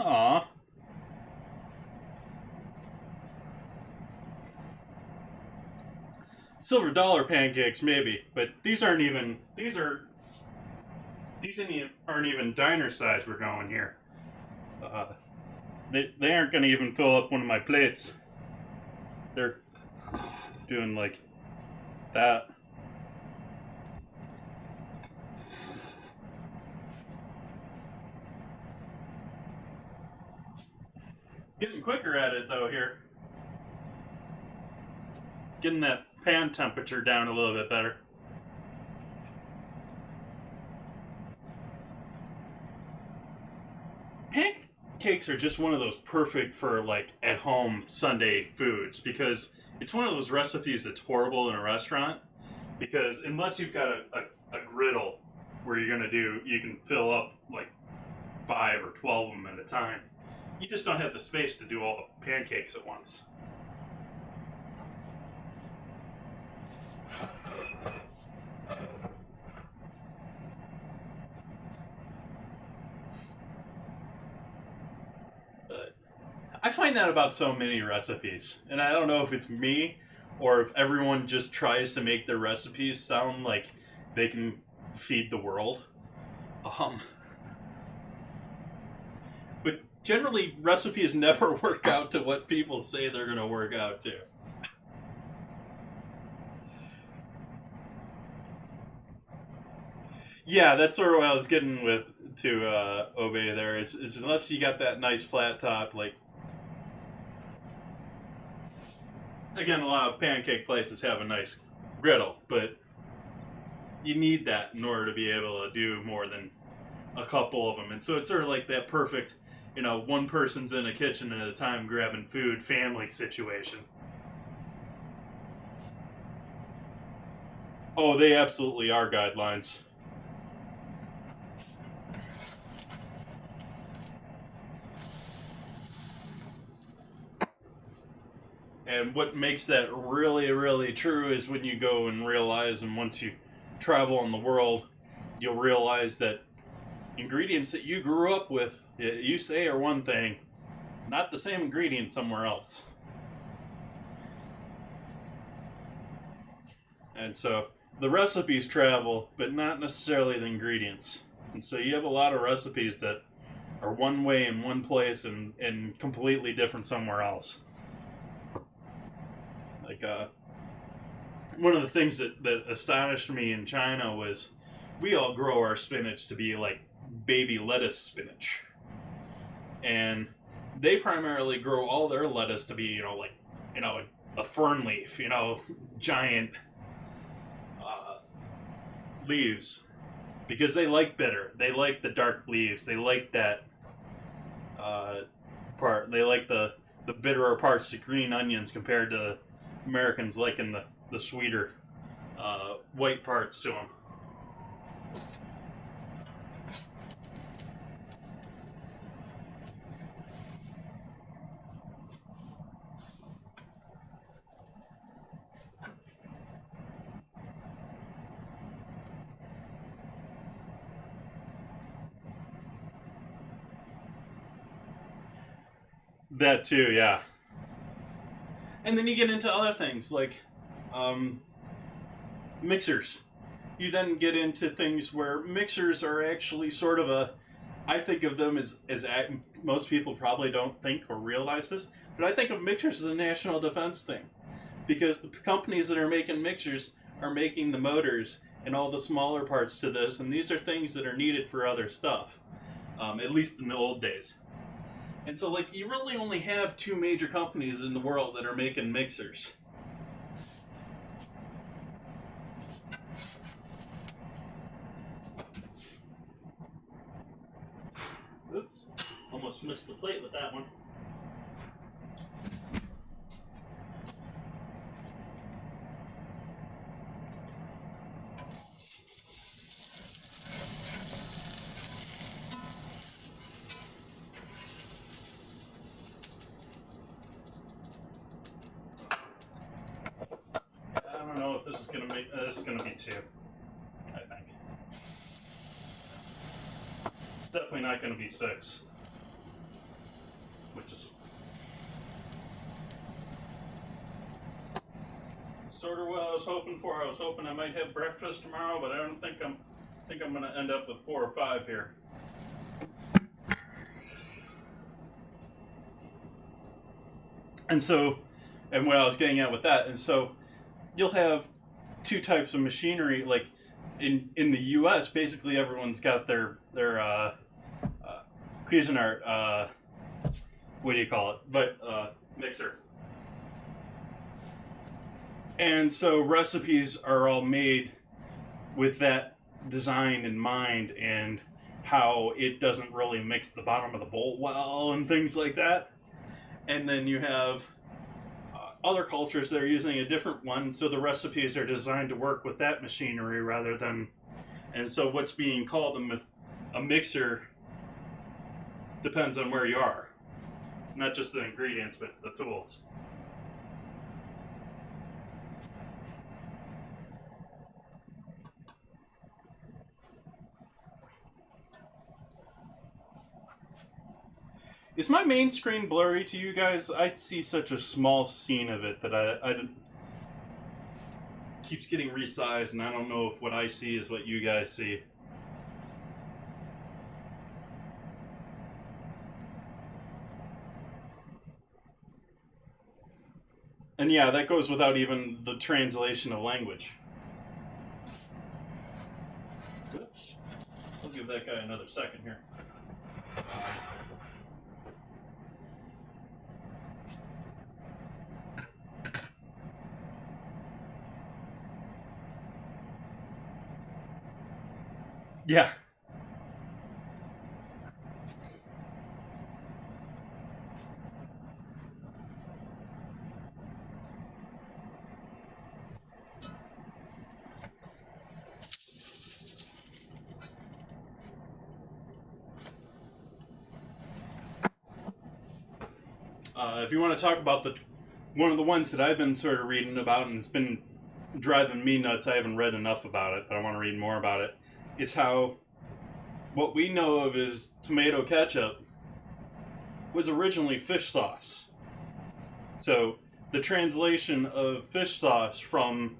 Aww. Silver dollar pancakes, maybe, but these aren't even diner size. We're going here. They aren't going to even fill up one of my plates. They're doing like that. Getting quicker at it though here. Getting that pan temperature down a little bit better. Pancakes are just one of those perfect for like at home Sunday foods because it's one of those recipes that's horrible in a restaurant because unless you've got a griddle where you can fill up like 5 or 12 of them at a time, you just don't have the space to do all the pancakes at once. I find that about so many recipes, and I don't know if it's me or if everyone just tries to make their recipes sound like they can feed the world. But generally, recipes never work out to what people say they're going to work out to. Yeah, that's sort of what I was getting with to Obey there. Is unless you got that nice flat top, like. Again, a lot of pancake places have a nice griddle, but you need that in order to be able to do more than a couple of them. And so it's sort of like that perfect, one person's in a kitchen at a time grabbing food family situation. Oh, they absolutely are guidelines. And what makes that really, really true is when you go and realize, and once you travel in the world, you'll realize that ingredients that you grew up with, you say are one thing, not the same ingredient somewhere else. And so the recipes travel, but not necessarily the ingredients. And so you have a lot of recipes that are one way in one place and completely different somewhere else. Like, one of the things that astonished me in China was we all grow our spinach to be like baby lettuce spinach. And they primarily grow all their lettuce to be, a fern leaf, giant leaves. Because they like bitter. They like the dark leaves. They like that part. They like the bitterer parts, the green onions, compared to Americans liking the sweeter white parts to them. That too, yeah. And then you get into other things like mixers. You then get into things where mixers are actually sort of I think of them as most people probably don't think or realize this, but I think of mixers as a national defense thing. Because the companies that are making mixers are making the motors and all the smaller parts to this, and these are things that are needed for other stuff, at least in the old days. And so, like, you really only have two major companies in the world that are making mixers. Oops. Almost missed the plate with that one. I don't know if this is gonna make. This is gonna be two. I think it's definitely not gonna be six, which is sort of what I was hoping for. I was hoping I might have breakfast tomorrow, but I don't think I'm gonna end up with 4 or 5 here. And so, and what I was getting at with that, and so you'll have two types of machinery. Like in the U.S., basically everyone's got their Cuisinart, what do you call it? But mixer. And so recipes are all made with that design in mind, and how it doesn't really mix the bottom of the bowl well and things like that. And then you have other cultures that are using a different one, so the recipes are designed to work with that machinery rather than... And so what's being called a mixer depends on where you are. Not just the ingredients, but the tools. Is my main screen blurry to you guys? I see such a small scene of it that I keeps getting resized, and I don't know if what I see is what you guys see. And yeah, that goes without even the translation of language. Oops. I'll give that guy another second here. Yeah. If you want to talk about one of the ones that I've been sort of reading about, and it's been driving me nuts, I haven't read enough about it, but I want to read more about it, is how what we know of as tomato ketchup was originally fish sauce. So the translation of fish sauce from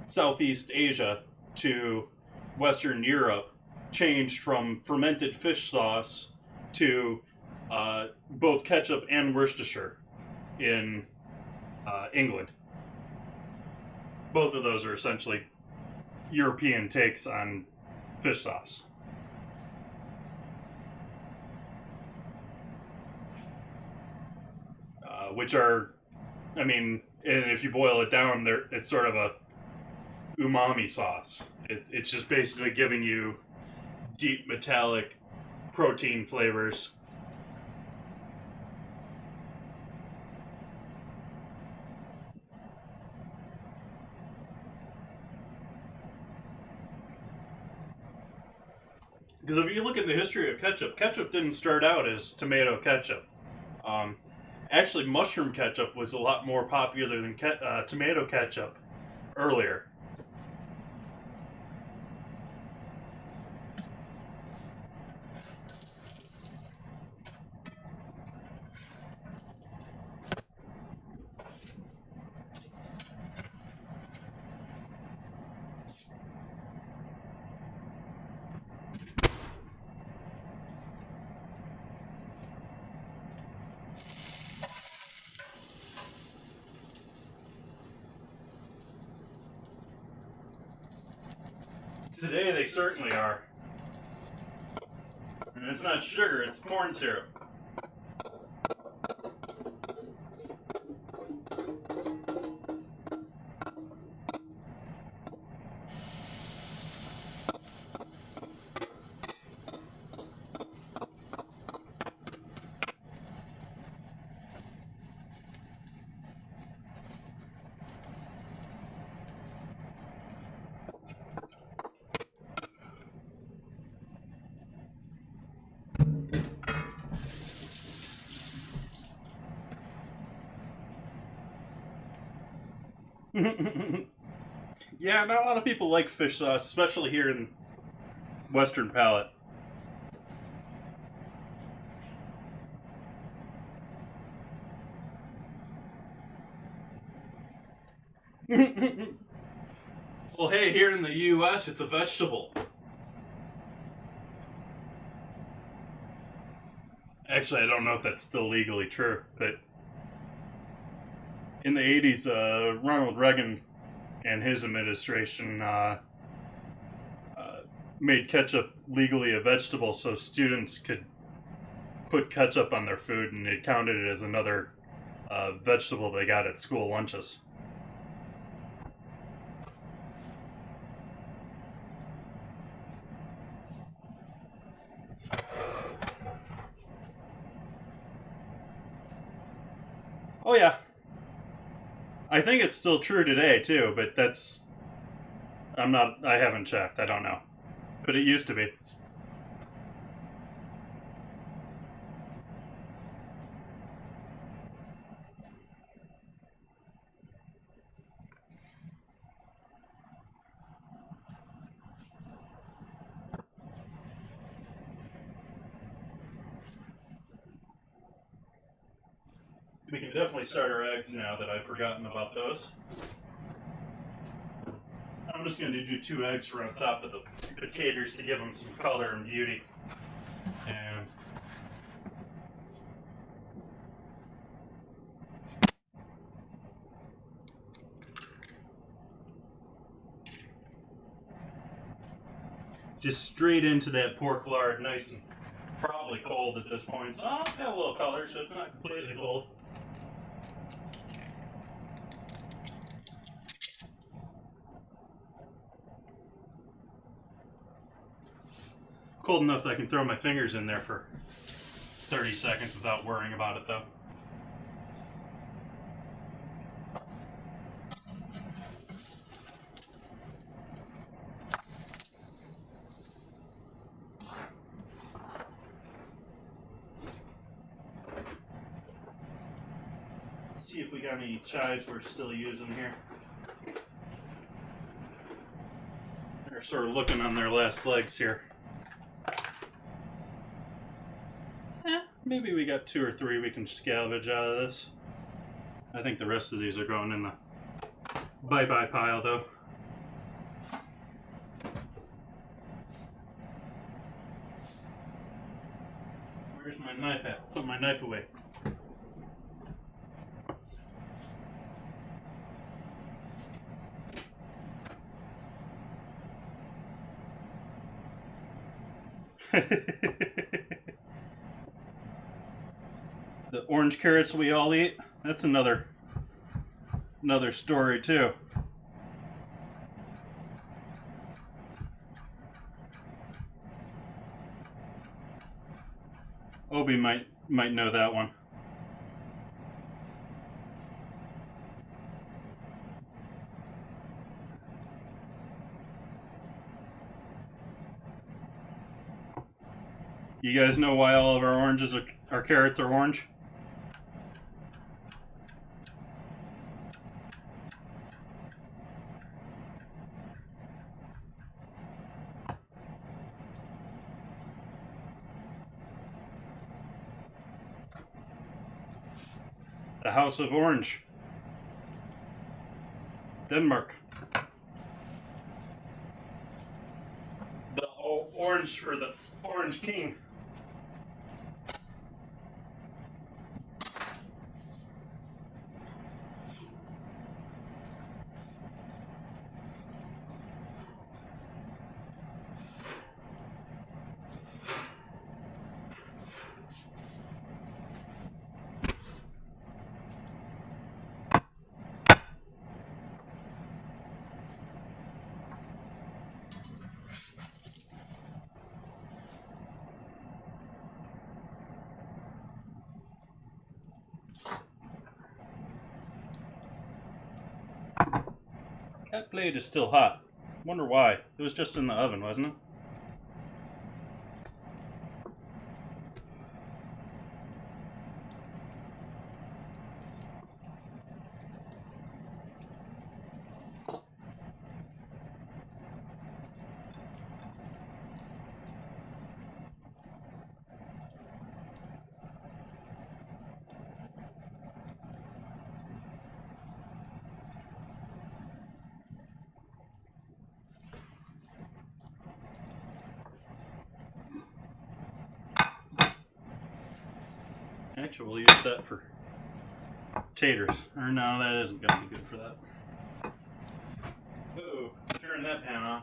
Southeast Asia to Western Europe changed from fermented fish sauce to both ketchup and Worcestershire in England. Both of those are essentially European takes on fish sauce. Which are, I mean, and if you boil it down, it's sort of a umami sauce. It's just basically giving you deep metallic protein flavors. Because if you look at the history of ketchup, ketchup didn't start out as tomato ketchup. Actually, mushroom ketchup was a lot more popular than tomato ketchup earlier. Today they certainly are. And it's not sugar, it's corn syrup. Yeah, not a lot of people like fish sauce, especially here in Western Palate. Well, hey, here in the U.S., it's a vegetable. Actually, I don't know if that's still legally true, but in the 80s, Ronald Reagan and his administration made ketchup legally a vegetable so students could put ketchup on their food, and it counted it as another vegetable they got at school lunches. Oh yeah. I think it's still true today too, but I haven't checked, I don't know. But it used to be. We can definitely start our eggs now that I've forgotten about those. I'm just going to do 2 eggs for on top of the potatoes to give them some color and beauty. And just straight into that pork lard, nice and probably cold at this point. So I'll have a little color, so it's not completely cold. Cold enough that I can throw my fingers in there for 30 seconds without worrying about it, though. Let's see if we got any chives we're still using here. They're sort of looking on their last legs here. Maybe we got 2 or 3 we can scavenge out of this. I think the rest of these are going in the bye-bye pile, though. Where's my knife at? Put my knife away. The orange carrots we all eat, that's another story too. Obi might know that one. You guys know why all of our carrots are orange? The House of Orange. Denmark. The orange for the Orange King. That blade is still hot. Wonder why. It was just in the oven, wasn't it? Actually, we'll use that for taters. Or no, that isn't going to be good for that. Uh-oh, turn that pan off.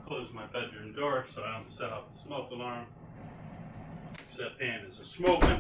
Close my bedroom door so I don't set off the smoke alarm. Because that pan is a smoking.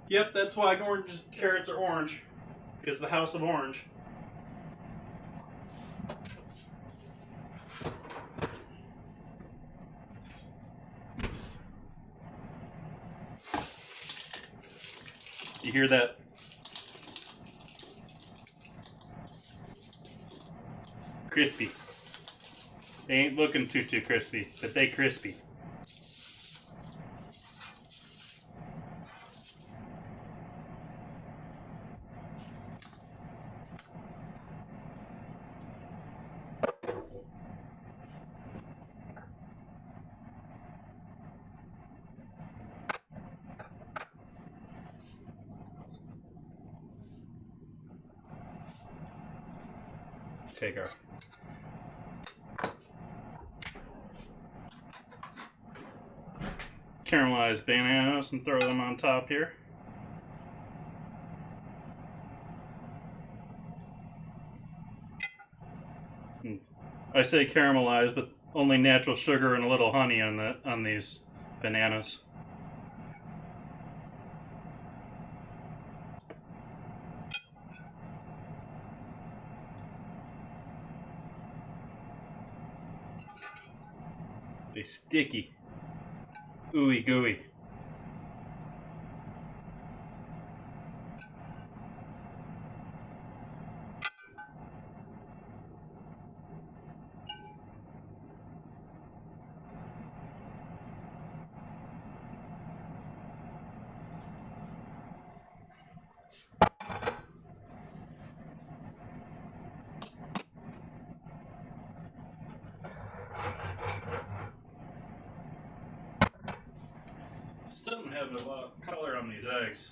Yep, that's why carrots are orange. Because the House of Orange. You hear that? Crispy. They ain't looking too crispy, but they crispy. Take our caramelized bananas and throw them on top here. I say caramelized, but only natural sugar and a little honey on these bananas. They sticky, ooey gooey. Don't have a lot of color on these eggs.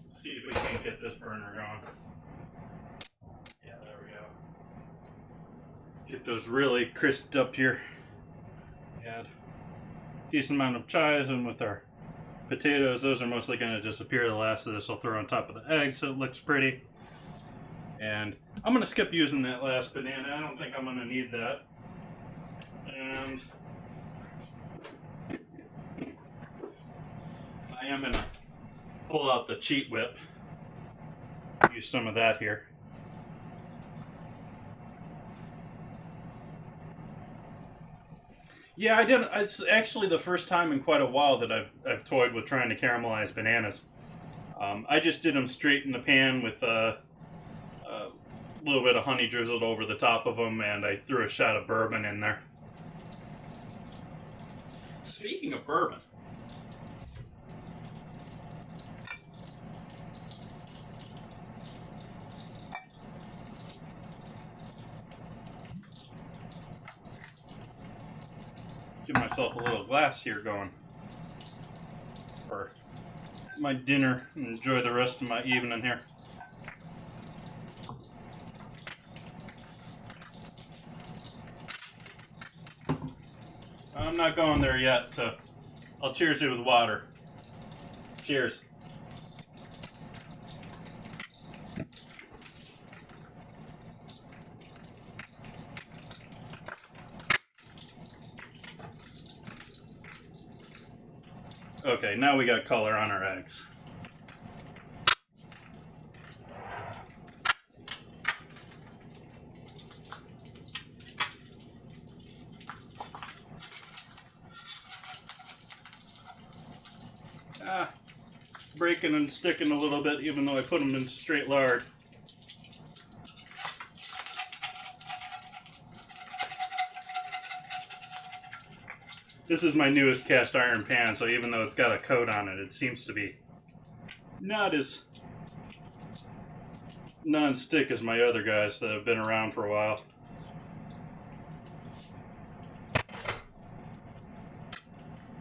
Let's see if we can't get this burner going. Yeah, there we go. Get those really crisped up here. Add a decent amount of chives, and with our potatoes, those are mostly going to disappear. The last of this I'll throw on top of the egg so it looks pretty. And I'm going to skip using that last banana. I don't think I'm going to need that. And I am going to pull out the cheat whip. Use some of that here. Yeah, I did. It's actually the first time in quite a while that I've toyed with trying to caramelize bananas. I just did them straight in the pan with a little bit of honey drizzled over the top of them, and I threw a shot of bourbon in there. Speaking of bourbon, give myself a little glass here going for my dinner and enjoy the rest of my evening here. I'm not going there yet, so I'll cheers you with water. Cheers. Okay, now we got color on our eggs. Breaking and sticking a little bit, even though I put them in straight lard. This is my newest cast iron pan, so even though it's got a coat on it, it seems to be not as non-stick as my other guys that have been around for a while.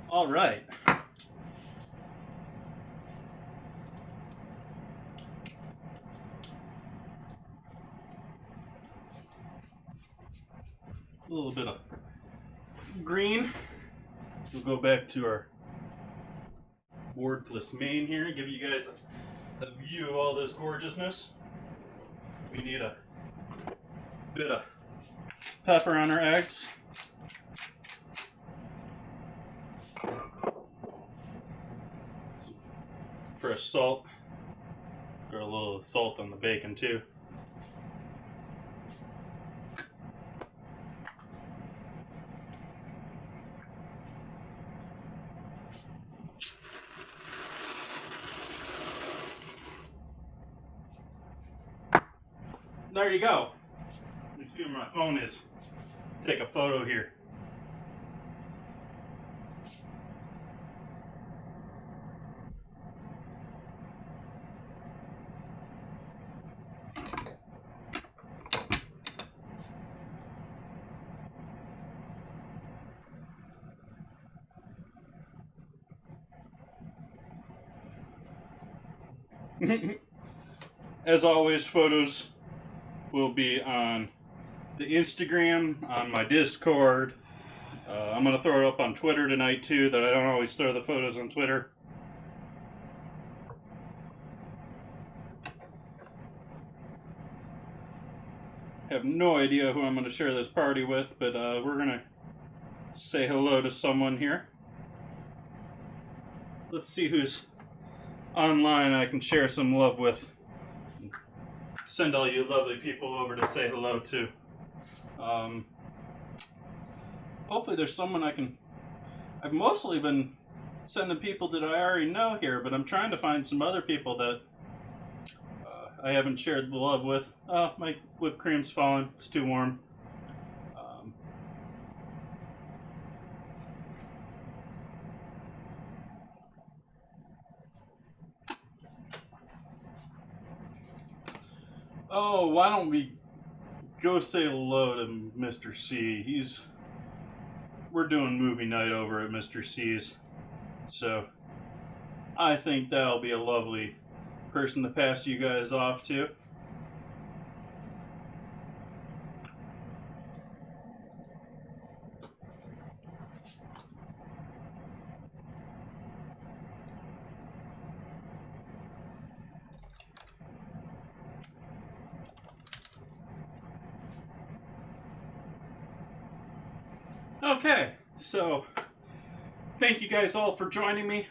All right. A little bit of green. We'll go back to our wordless main here and give you guys a view of all this gorgeousness. We need a bit of pepper on our eggs. Fresh salt. Got a little salt on the bacon too. There you go. Let me see where my phone is. Take a photo here. As always, photos will be on the Instagram, on my Discord. I'm going to throw it up on Twitter tonight too, that I don't always throw the photos on Twitter. Have no idea who I'm going to share this party with, but we're going to say hello to someone here. Let's see who's online I can share some love with. Send all you lovely people over to say hello to. Hopefully there's someone I can... I've mostly been sending people that I already know here, but I'm trying to find some other people that I haven't shared the love with. Oh, my whipped cream's falling. It's too warm. Oh, why don't we go say hello to Mr. C. We're doing movie night over at Mr. C's, so I think that'll be a lovely person to pass you guys off to. Okay, so thank you guys all for joining me.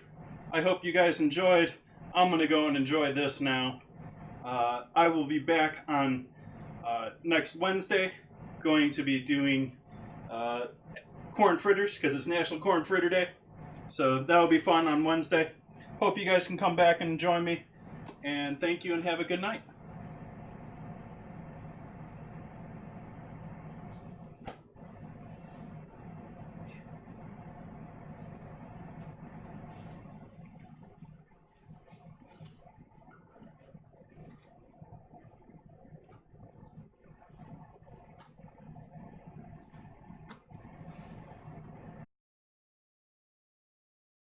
I hope you guys enjoyed. I'm going to go and enjoy this now. I will be back on next Wednesday, going to be doing corn fritters because it's National Corn Fritter Day. So that'll be fun on Wednesday. Hope you guys can come back and join me. And thank you and have a good night.